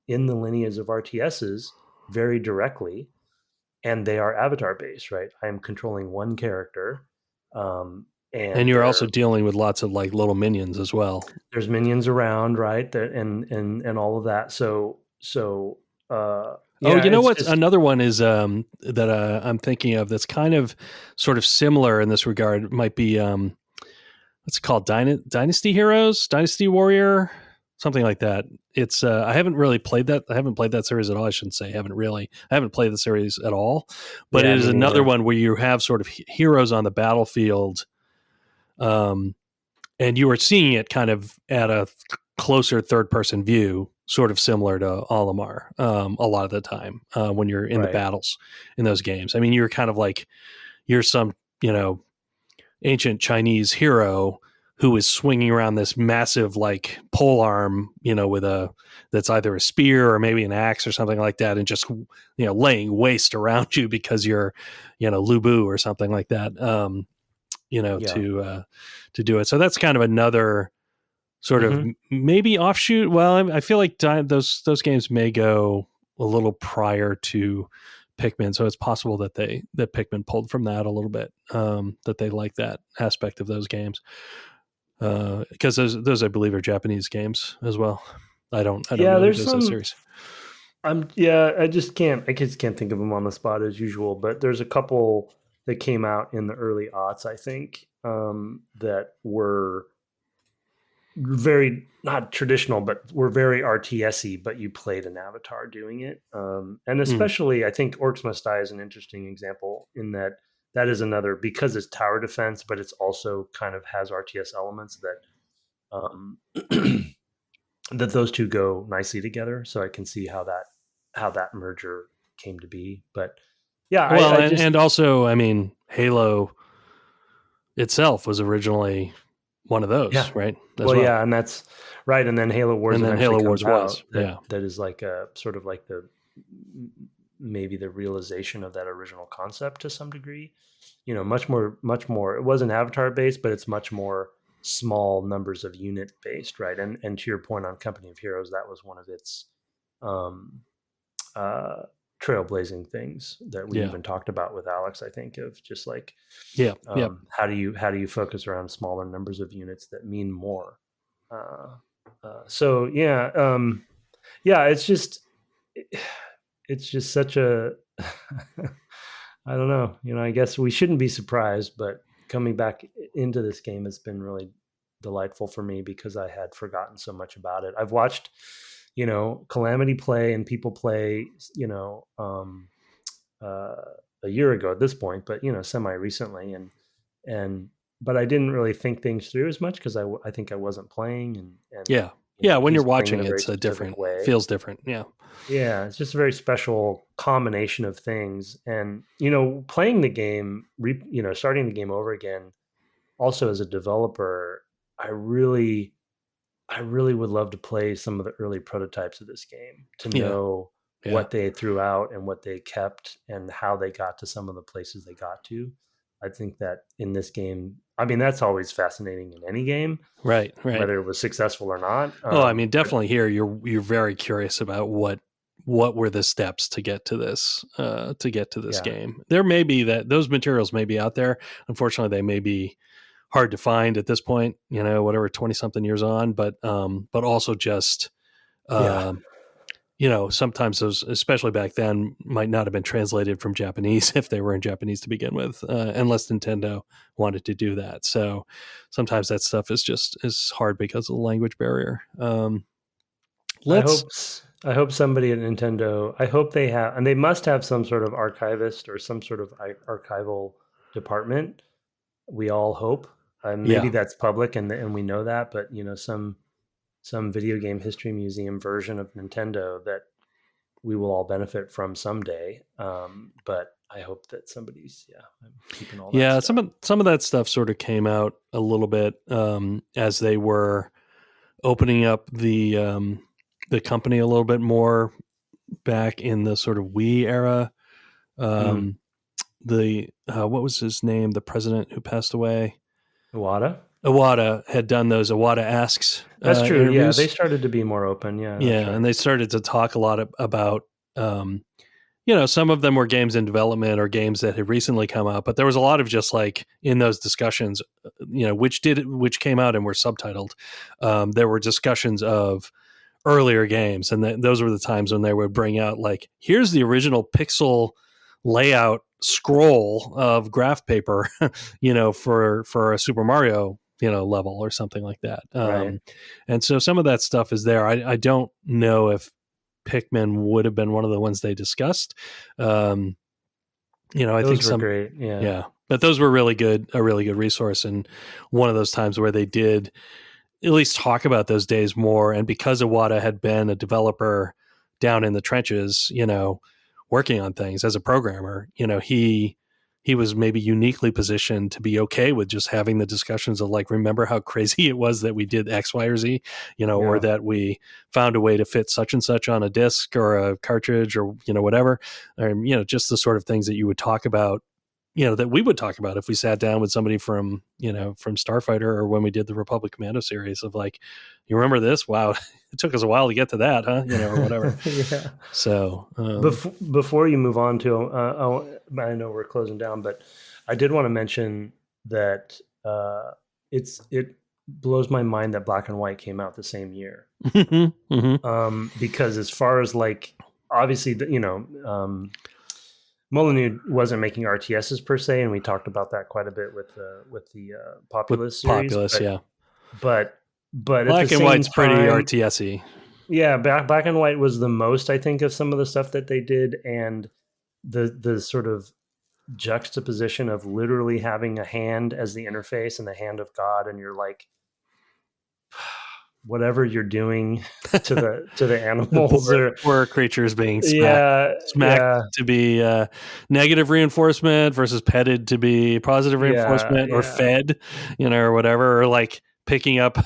in the lineage of RTSes very directly, and they are avatar based, right? I am controlling one character. And you're also dealing with lots of like little minions as well. There's minions around, right? And all of that. So what's another one is that I'm thinking of that's kind of sort of similar in this regard. It might be what's it called? Dynasty Heroes, Dynasty Warrior, something like that. It's I haven't really played that. I haven't played that series at all. I shouldn't say I haven't played the series at all. But it is another one where you have sort of heroes on the battlefield, and you are seeing it kind of at a closer third-person view, sort of similar to Olimar a lot of the time when you're in the battles in those games. I mean, you're kind of like you're some ancient Chinese hero who is swinging around this massive like pole arm, that's either a spear or maybe an axe or something like that, and just laying waste around you because you're Lu Bu or something like that. To do it. So that's kind of another sort of maybe offshoot. Well, I feel like those games may go a little prior to Pikmin, so it's possible that Pikmin pulled from that a little bit. That they like that aspect of those games, because those I believe are Japanese games as well. I don't know there's those series. I just can't think of them on the spot as usual. But there's a couple that came out in the early aughts, I think, that were very not traditional, but were very RTS-y, but you played an avatar doing it. And especially I think Orcs Must Die is an interesting example in that is another, because it's tower defense, but it's also kind of has RTS elements that that those two go nicely together. So I can see how that merger came to be. But yeah, well, and also, I mean, Halo itself was originally one of those, right? And that's right. And then Halo Wars, that is like a sort of like maybe the realization of that original concept to some degree. Much more. It wasn't avatar based, but it's much more small numbers of unit based, right? And to your point on Company of Heroes, that was one of its trailblazing things that we even talked about with Alex, I think, of just like how do you focus around smaller numbers of units that mean more. It's just such a I don't know, I guess we shouldn't be surprised, but coming back into this game has been really delightful for me because I had forgotten so much about it. I've watched Calamity play and people play, a year ago at this point, but semi recently, but I didn't really think things through as much because I think I wasn't playing, and when you're watching, it's a different way. Feels different. Yeah, it's just a very special combination of things, and playing the game, starting the game over again also as a developer, I really would love to play some of the early prototypes of this game to know what they threw out and what they kept and how they got to some of the places they got to. I think that in this game, I mean, that's always fascinating in any game, right, whether it was successful or not. I mean, definitely here you're very curious about what were the steps to get to this game. There may be those materials may be out there. Unfortunately, they may be hard to find at this point, whatever, 20 something years on, but also just, sometimes those, especially back then, might not have been translated from Japanese if they were in Japanese to begin with, unless Nintendo wanted to do that. So sometimes that stuff is hard because of the language barrier. I hope somebody at Nintendo, I hope they have, and they must have some sort of archivist or some sort of archival department. We all hope. Maybe that's public and we know that, but some video game history museum version of Nintendo that we will all benefit from someday. But I hope that somebody's keeping all that stuff. Some of that stuff sort of came out a little bit as they were opening up the company a little bit more back in the sort of Wii era. What was his name? The president who passed away? Iwata had done those Iwata Asks. That's true. Interviews. Yeah, they started to be more open. Yeah. Yeah, and they started to talk a lot about, some of them were games in development or games that had recently come out, but there was a lot of just like in those discussions, which came out and were subtitled. There were discussions of earlier games, and those were the times when they would bring out like, here's the original pixel layout scroll of graph paper, for a Super Mario, level or something like that. Right. And so some of that stuff is there. I don't know if Pikmin would have been one of the ones they discussed. I think some great. Yeah. But those were a really good resource, and one of those times where they did at least talk about those days more. And because Iwata had been a developer down in the trenches, working on things as a programmer, he was maybe uniquely positioned to be okay with just having the discussions of like, remember how crazy it was that we did X, Y, or Z, or that we found a way to fit such and such on a disc or a cartridge or, whatever, or, just the sort of things that you would talk about, that we would talk about if we sat down with somebody from Starfighter, or when we did the Republic Commando series of like, you remember this? Wow. It took us a while to get to that, huh? Or whatever. Yeah. So before you move on to, I know we're closing down, but I did want to mention that it blows my mind that Black and White came out the same year. Because as far as like, obviously, Molyneux wasn't making RTSes per se, and we talked about that quite a bit with the Populous series. But Black and White's pretty RTS-y. Yeah, Black and White was the most, I think, of some of the stuff that they did, and the sort of juxtaposition of literally having a hand as the interface and the hand of God, and you're like, whatever you're doing to the animals or creatures being smacked to be negative reinforcement versus petted to be positive reinforcement, or fed, or whatever, or like picking up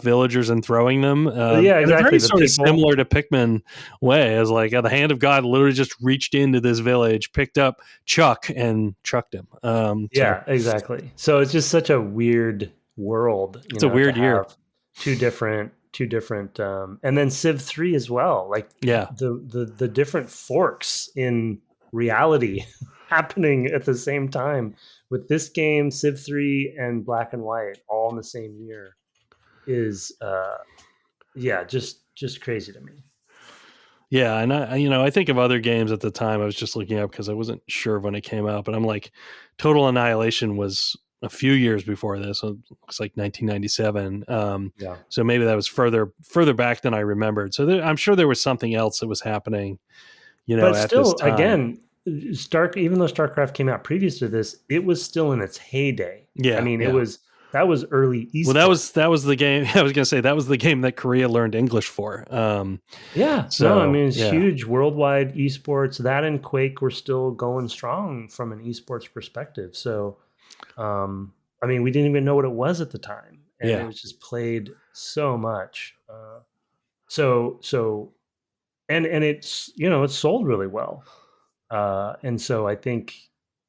villagers and throwing them. Exactly. Very sort of similar to Pikmin way, as like the hand of God literally just reached into this village, picked up Chuck and chucked him. Exactly. So it's just such a weird world. It's a weird year. Two different, and then Civ 3 as well. Like the different forks in reality happening at the same time with this game, Civ 3 and Black and White all in the same year is, just crazy to me. Yeah. And I think of other games at the time. I was just looking up because I wasn't sure when it came out, but I'm like, Total Annihilation was a few years before this. So it looks like 1997. So maybe that was further back than I remembered. So I'm sure there was something else that was happening, but at still, this time. Again, even though StarCraft came out previous to this, it was still in its heyday. Yeah. I mean, that was early esports. Well, that was the game. I was going to say that was the game that Korea learned English for. It's huge worldwide esports. That and Quake were still going strong from an esports perspective. So, I mean, we didn't even know what it was at the time, and it Yeah. was just played so much. So and it's, it's sold really well. And so I think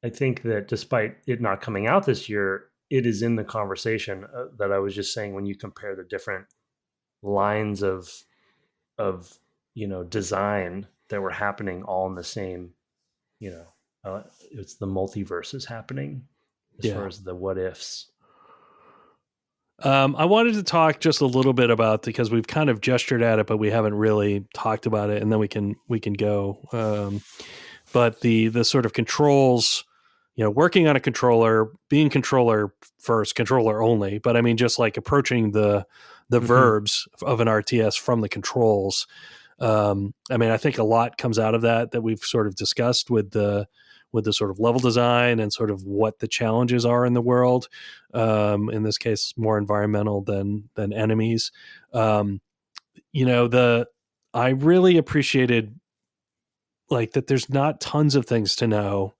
that despite it not coming out this year, it is in the conversation that I was just saying when you compare the different lines of design that were happening all in the same, you know it's the multiverse is happening as far Yeah. as the what ifs. I wanted to talk just a little bit about, because we've kind of gestured at it, but we haven't really talked about it, and then we can go. But the sort of controls, working on a controller, being controller first, controller only. But I mean, just like approaching the Hmm. verbs of an RTS from the controls. I mean, I think a lot comes out of that we've sort of discussed with the sort of level design and sort of what the challenges are in the world. In this case, more environmental than enemies. Um, the I really appreciated like that. There's not tons of things to know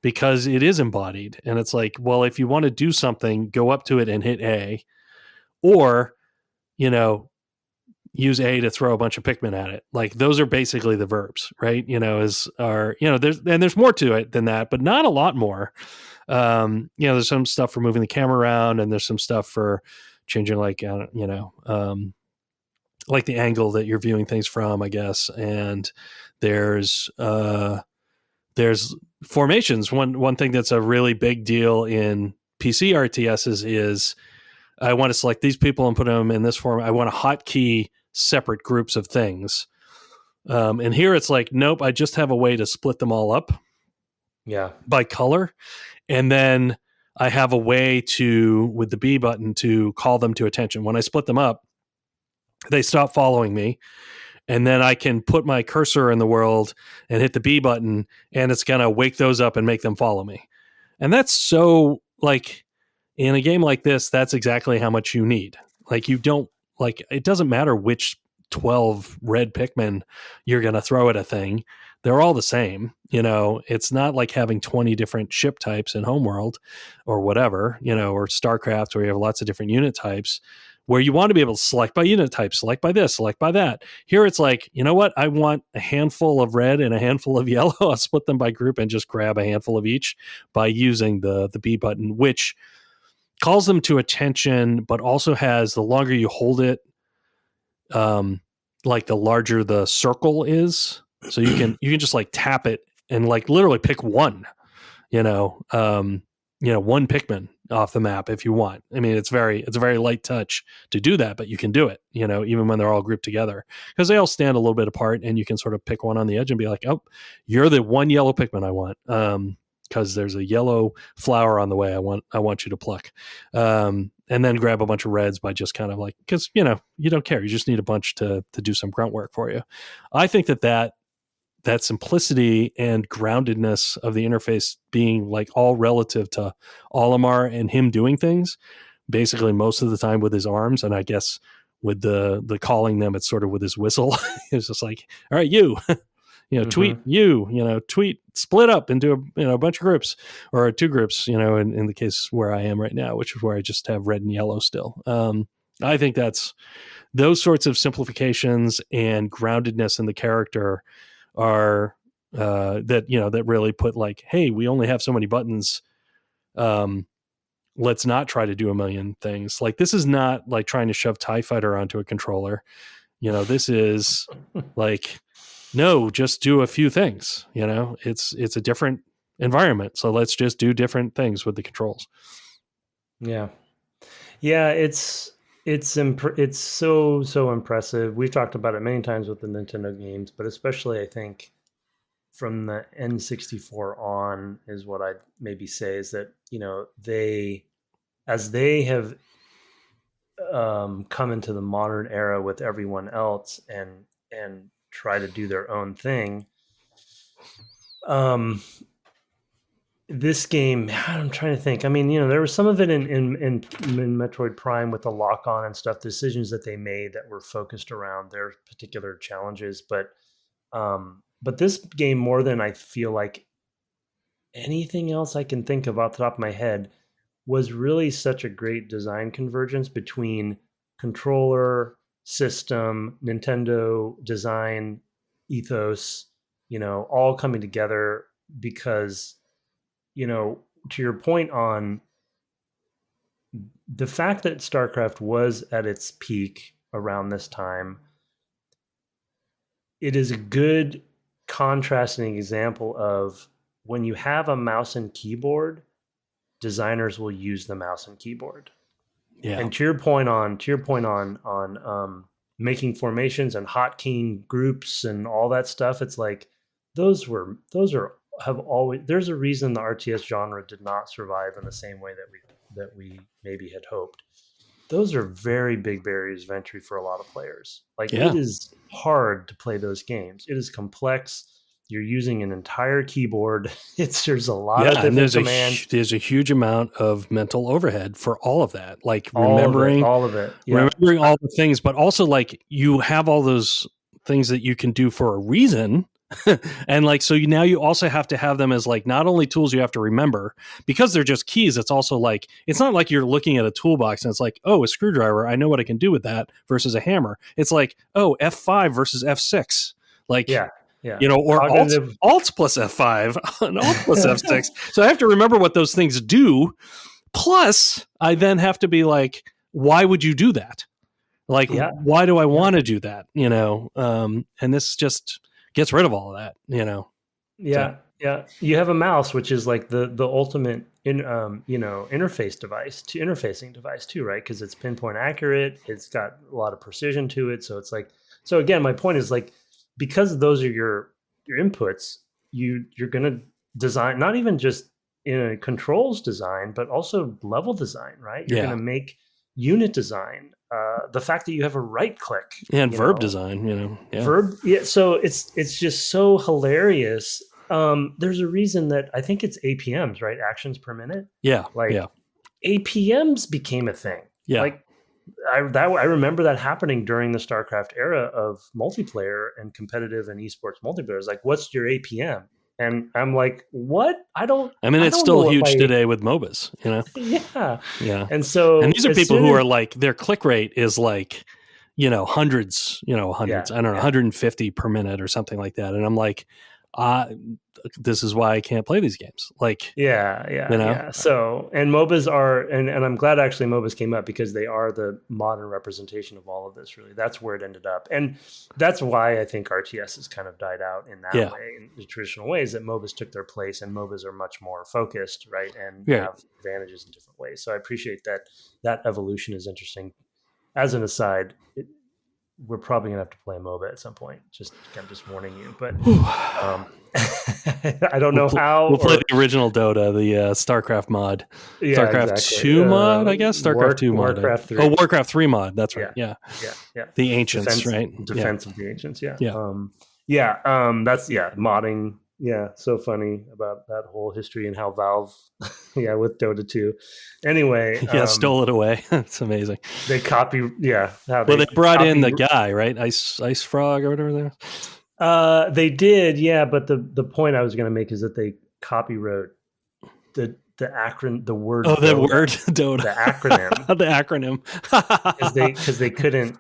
because it is embodied, and it's like, well, if you want to do something, go up to it and hit A, or you know use A to throw a bunch of Pikmin at it. Like those are basically the verbs, right? There's more to it than that, but not a lot more. There's some stuff for moving the camera around, and there's some stuff for changing, like the angle that you're viewing things from, I guess. And there's there's formations. One thing that's a really big deal in PC RTSs is I want to select these people and put them in this form. I want to hotkey separate groups of things. And here it's like, nope, I just have a way to split them all up Yeah. by color. And then I have a way to, with the B button, to call them to attention. When I split them up, they stop following me. And then I can put my cursor in the world and hit the B button, and it's going to wake those up and make them follow me. And that's so, like, in a game like this, that's exactly how much you need. Like, you don't, like, it doesn't matter which 12 red Pikmin you're going to throw at a thing. They're all the same. It's not like having 20 different ship types in Homeworld or whatever, or StarCraft, where you have lots of different unit types, where you want to be able to select by unit type, select by this, select by that. Here it's like, you know what? I want a handful of red and a handful of yellow. I'll split them by group and just grab a handful of each by using the B button, which calls them to attention, but also has, the longer you hold it, like the larger the circle is. So you can just like tap it and like literally pick one, one Pikmin off the map if you want. I mean, it's a very light touch to do that, but you can do it, even when they're all grouped together, because they all stand a little bit apart, and you can sort of pick one on the edge and be like, oh, you're the one yellow Pikmin I want. Because there's a yellow flower on the way. I want you to pluck, and then grab a bunch of reds by just kind of like, because you don't care. You just need a bunch to do some grunt work for you. I think that simplicity and groundedness of the interface being like all relative to Olimar and him doing things basically most of the time with his arms, and I guess with the calling them, it's sort of with his whistle. It's just like, all right, you. Tweet, tweet, split up into a bunch of groups, or two groups, in the case where I am right now, which is where I just have red and yellow still. I think that's those sorts of simplifications and groundedness in the character are that really put like, hey, we only have so many buttons. Let's not try to do a million things. Like, this is not like trying to shove TIE Fighter onto a controller. This is like, no, just do a few things. It's a different environment, so let's just do different things with the controls. Yeah. It's so impressive. We've talked about it many times with the Nintendo games, but especially I think from the N64 on is what I'd maybe say is that they have come into the modern era with everyone else and try to do their own thing. This game, I'm trying to think. I mean, there was some of it in Metroid Prime with the lock on and stuff, decisions that they made that were focused around their particular challenges. But this game, more than I feel like anything else I can think of off the top of my head, was really such a great design convergence between controller, system, Nintendo design ethos, all coming together because, to your point on the fact that StarCraft was at its peak around this time, it is a good contrasting example of when you have a mouse and keyboard, designers will use the mouse and keyboard. Yeah. And to your point on making formations and hotkeying groups and all that stuff, it's like there's a reason the RTS genre did not survive in the same way that we maybe had hoped. Those are very big barriers of entry for a lot of players. Like It is hard to play those games. It is complex. You're using an entire keyboard. There's a lot of different commands. There's a huge amount of mental overhead for all of that. Like remembering all of it. Yeah. Remembering all the things, but also like you have all those things that you can do for a reason. And like, so now you also have to have them as like not only tools you have to remember because they're just keys. It's also like, it's not like you're looking at a toolbox and it's like, oh, a screwdriver, I know what I can do with that versus a hammer. It's like, oh, F5 versus F6. Like, or Alt plus F5 and Alt plus F6. So I have to remember what those things do. Plus I then have to be like, why would you do that? Like, why do I want to do that? And this just gets rid of all of that, Yeah. You have a mouse, which is like the ultimate interfacing device too, right? Because it's pinpoint accurate. It's got a lot of precision to it. So it's like, so again, my point is like, because those are your inputs, you're going to design, not even just in a controls design, but also level design, right? You're going to make unit design. The fact that you have a right click and verb design, verb. Yeah. So it's just so hilarious. There's a reason that I think it's APMs, right? Actions per minute. Yeah. APMs became a thing. Yeah. Like I remember that happening during the StarCraft era of multiplayer and competitive and esports multiplayer. It's like, what's your APM? And I'm like, what? It's still huge today with MOBAs, Yeah. And these are people who are like, their click rate is like, hundreds. I don't know, 150 per minute or something like that. And I'm like, this is why I can't play these games. Like, yeah. So, and MOBAs are, and I'm glad actually MOBAs came up because they are the modern representation of all of this. Really, that's where it ended up, and that's why I think RTS has kind of died out in that way, in the traditional ways that MOBAs took their place, and MOBAs are much more focused, right, and have advantages in different ways. So I appreciate that evolution is interesting. As an aside, we're probably gonna have to play a MOBA at some point. I'm just warning you, but I don't know how. We'll play the original Dota, the StarCraft mod, StarCraft 2 mod, I guess. StarCraft 2 mod. Warcraft 3. Warcraft 3 mod. That's right. Yeah. The Ancients, Defense of the Ancients. Yeah. That's modding. Yeah, so funny about that whole history and how Valve, with Dota 2. Anyway. Stole it away. It's amazing. They copy, they brought in the guy, right? Ice Frog or whatever they're. They did, but the point I was going to make is that they copywrote the acronym, the word. Oh, the word Dota. The acronym. The acronym. Because they couldn't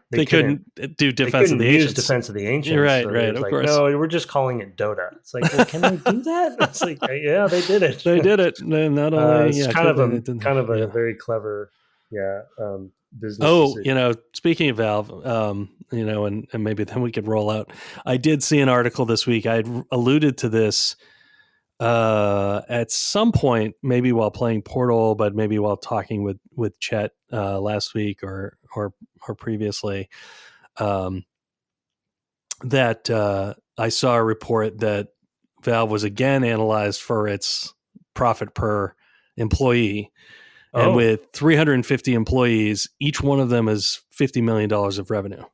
do Defense of the Ancients. Defense of the Ancients. Right, so right. Of course. No, we're just calling it Dota. It's like, well, can they do that? It's like, yeah, they did it. They did it. Not only. It's kind of a very clever, business. Oh, speaking of Valve, and maybe then we could roll out. I did see an article this week. I had alluded to this. At some point, maybe while playing Portal, but maybe while talking with Chet last week or previously, that I saw a report that Valve was again analyzed for its profit per employee, and with 350 employees, each one of them is $50 million of revenue.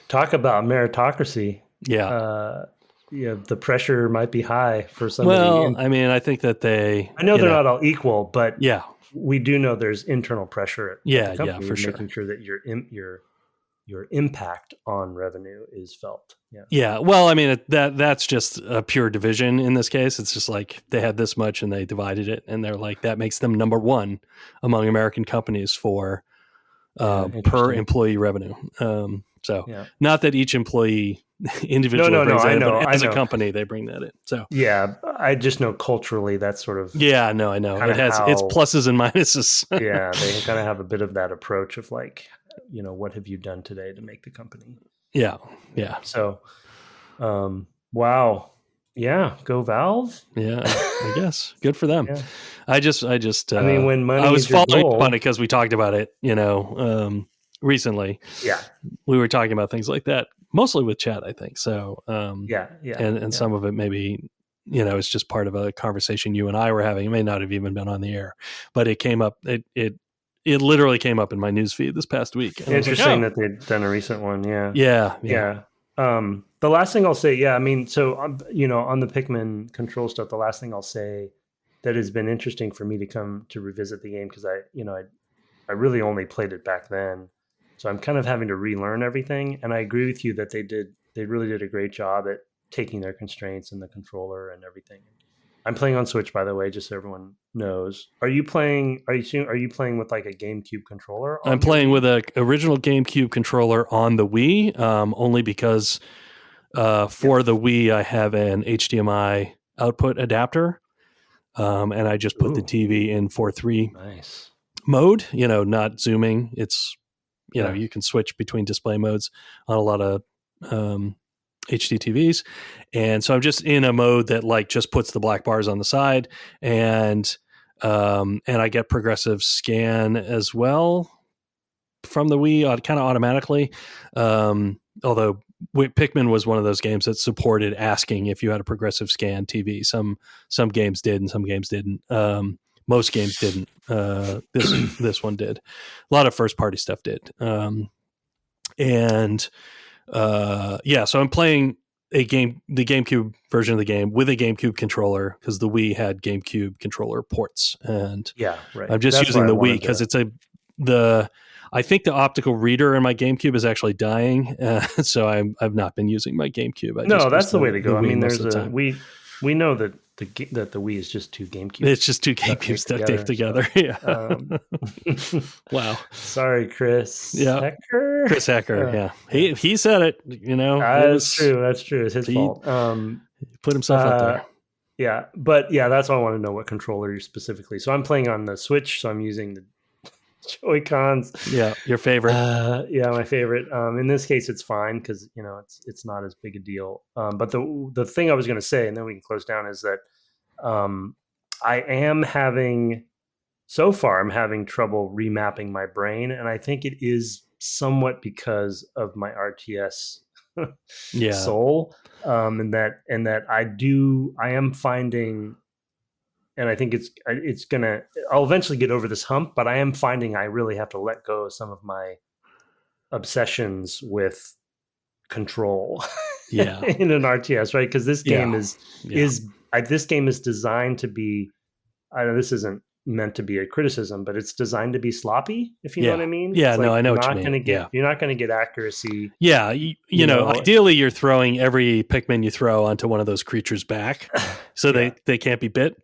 Talk about meritocracy. Yeah. The pressure might be high for somebody. Well, I think that I know they're not all equal, but yeah, we do know there's internal pressure at the company, for sure, making sure that your impact on revenue is felt. Yeah. Yeah. Well, I mean, that's just a pure division in this case. It's just like they had this much and they divided it, and they're like, that makes them number one among American companies for per employee revenue. So not that each employee individually brings that in, but as a company, they bring that in. So yeah, I just know culturally that's sort of I know it has its pluses and minuses. Yeah, they kind of have a bit of that approach of like, what have you done today to make the company? Yeah. So, wow. Yeah, go Valve. Yeah, I guess good for them. Yeah. I mean, when money I was is your following goal, up on it because we talked about it, recently. Yeah, we were talking about things like that mostly with chat, I think. So, and some of it maybe, it's just part of a conversation you and I were having. It may not have even been on the air, but it came up. It literally came up in my newsfeed this past week. Interesting that they'd done a recent one. Yeah. The last thing I'll say, I mean, so, on the Pikmin control stuff, the last thing I'll say that has been interesting for me to come to revisit the game, because I really only played it back then. So I'm kind of having to relearn everything. And I agree with you that they really did a great job at taking their constraints and the controller and everything. I'm playing on Switch, by the way, just so everyone knows. Are you playing with like a GameCube controller? I'm playing with a original GameCube controller on the Wii, only because for the Wii I have an HDMI output adapter, and I just put the TV in 4:3 mode. Not zooming. It's you can switch between display modes on a lot of HD TVs, and so I'm just in a mode that like just puts the black bars on the side, and I get progressive scan as well from the Wii, kind of automatically. Although Pikmin was one of those games that supported asking if you had a progressive scan TV. Some games did, and some games didn't. Most games didn't. This one did. A lot of first party stuff did. So I'm playing the GameCube version of the game with a GameCube controller, because the Wii had GameCube controller ports, and I'm just using the Wii because I think the optical reader in my GameCube is actually dying, so I've not been using my GameCube. That's the way to go. I mean, we know that the Wii is just two GameCubes. It's just two GameCubes that taped together. Yeah. Wow. Sorry, Chris. Yeah. Hecker? Chris Hecker. Yeah. He said it. That's true. That's true. It's his fault. He put himself out there. Yeah, but that's why I want to know what controller you're specifically. So I'm playing on the Switch, so I'm using the Joy-Cons. Yeah, your favorite. My favorite. In this case, it's fine because it's not as big a deal. But the thing I was going to say, and then we can close down, is that I am having trouble remapping my brain, and I think it is somewhat because of my RTS soul. And that I am finding. And I think I'll eventually get over this hump, but I am finding I really have to let go of some of my obsessions with control in an RTS, right? Because this game this game is designed to be, I know this isn't meant to be a criticism, but it's designed to be sloppy, if you know what I mean. Yeah, I know what you mean. You're not going to get accuracy. Yeah, you know, ideally you're throwing every Pikmin you throw onto one of those creatures' back, so they can't be bit.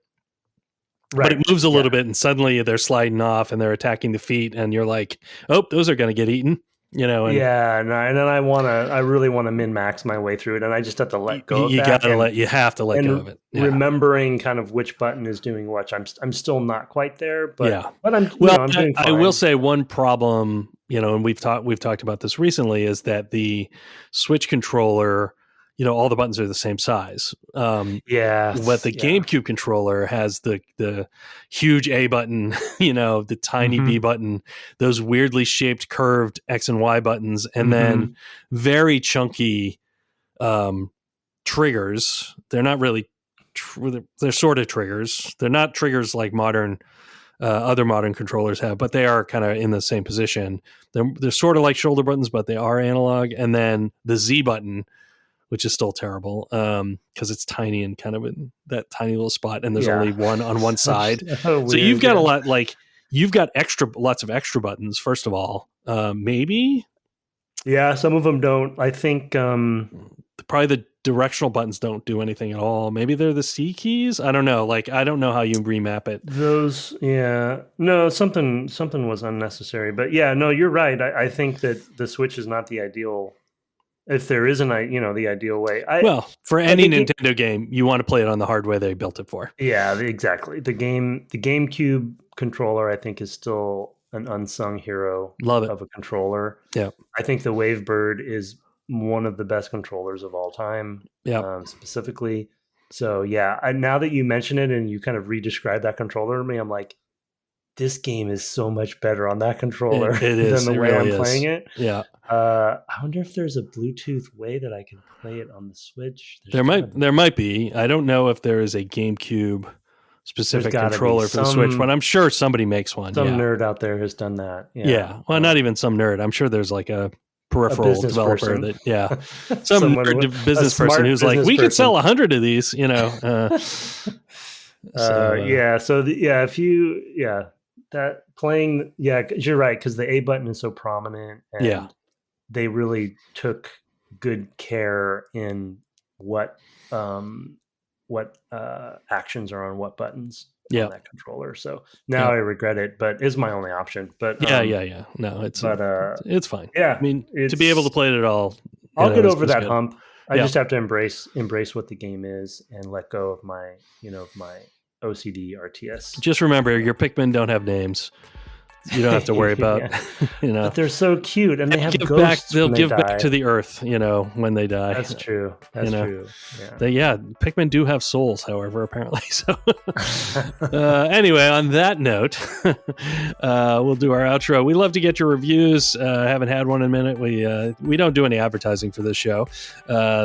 Right. But it moves a little bit, and suddenly they're sliding off, and they're attacking the feet, and you're like, "Oh, those are going to get eaten." And then I really want to min-max my way through it, and I just have to let go. You have to let go of it. Yeah. Remembering kind of which button is doing what. I'm still not quite there, but I'm doing fine. I will say one problem, and we've talked about this recently, is that the Switch controller, all the buttons are the same size. But the GameCube controller has the huge A button, the tiny B button, those weirdly shaped curved X and Y buttons, and then very chunky triggers. They're not really, they're sort of triggers. They're not triggers like other modern controllers have, but they are kind of in the same position. They're sort of like shoulder buttons, but they are analog. And then the Z button, which is still terrible because it's tiny and kind of in that tiny little spot, and there's only one on one side. So you've got a lot, you've got lots of extra buttons. First of all, maybe Yeah, some of them don't. I think probably the directional buttons don't do anything at all. Maybe they're the C keys. I don't know. Like, I don't know how you remap it. Those, yeah, no, something was unnecessary. But yeah, no, you're right. I think that the Switch is not the ideal. If there isn't, the ideal way. Well, for any Nintendo game, you want to play it on the hard way they built it for. Yeah, exactly. The GameCube controller, I think, is still an unsung hero of a controller. Yeah, I think the Wavebird is one of the best controllers of all time. Yeah, specifically. So yeah, now that you mention it and you kind of re-describe that controller to me, I'm like, this game is so much better on that controller it is. than the way I'm playing it. Yeah. I wonder if there's a Bluetooth way that I can play it on the Switch. There might be. I don't know if there is a GameCube specific controller for the Switch, but I'm sure somebody makes one. Some nerd out there has done that. Yeah. Well, not even some nerd. I'm sure there's like a peripheral developer that, some business person who's like, we could sell 100 of these, that playing, you're right, because the A button is so prominent, and they really took good care in what actions are on what buttons on that controller. So now I regret it, but it's my only option. But no, it's fine. Yeah, I mean, to be able to play it at all, I'll get over that hump. I just have to embrace what the game is and let go of my my OCD RTS. Just remember, your Pikmin don't have names. You don't have to worry about, But they're so cute, and they have ghosts. They'll give back to the earth, when they die. That's true. That's true. Pikmin do have souls, however, apparently. So, anyway, on that note, we'll do our outro. We love to get your reviews. Haven't had one in a minute. We don't do any advertising for this show,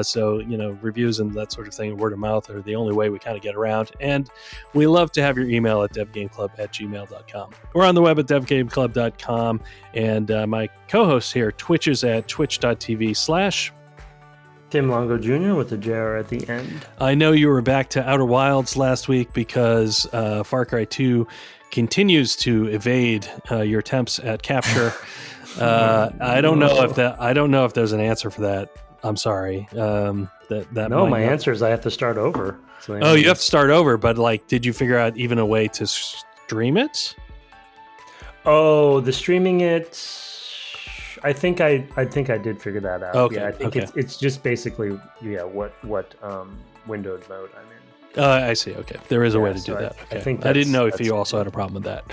so reviews and that sort of thing, word of mouth, are the only way we kind of get around. And we love to have your email at devgameclub@gmail.com. We're on the web at devgameclub.com, and my co-host here twitches at twitch.tv/ Tim Longo Jr. with the JR at the end. I know you were back to Outer Wilds last week because Far Cry 2 continues to evade your attempts at capture. I don't know if there's an answer for that. I'm sorry. My answer is I have to start over. So you have to start over, but did you figure out even a way to stream it? Oh, the streaming it. I think I did figure that out. Okay. Yeah, I think it's just basically what windowed mode I'm in. I see. Okay, there is a way to do that. Okay. I didn't know if you also had a problem with that.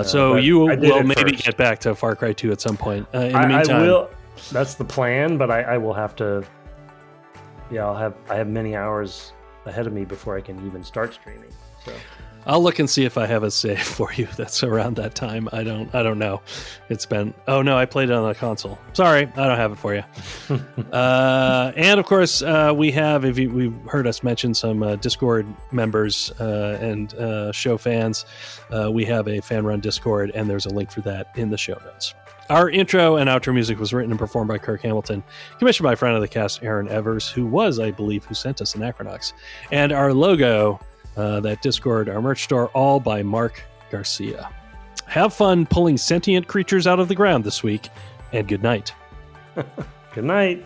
So you will maybe get back to Far Cry 2 at some point. In the meantime, I will. That's the plan, but I will have to. Yeah, I have many hours ahead of me before I can even start streaming. So. I'll look and see if I have a save for you that's around that time. I don't know. It's been... Oh, no, I played it on the console. Sorry, I don't have it for you. And, of course, we have, if you've heard us mention some Discord members and show fans, we have a fan-run Discord, and there's a link for that in the show notes. Our intro and outro music was written and performed by Kirk Hamilton, commissioned by friend of the cast, Aaron Evers, who sent us Anachronox. And our logo... that Discord, our merch store, all by Mark Garcia. Have fun pulling sentient creatures out of the ground this week, and good night. Good night.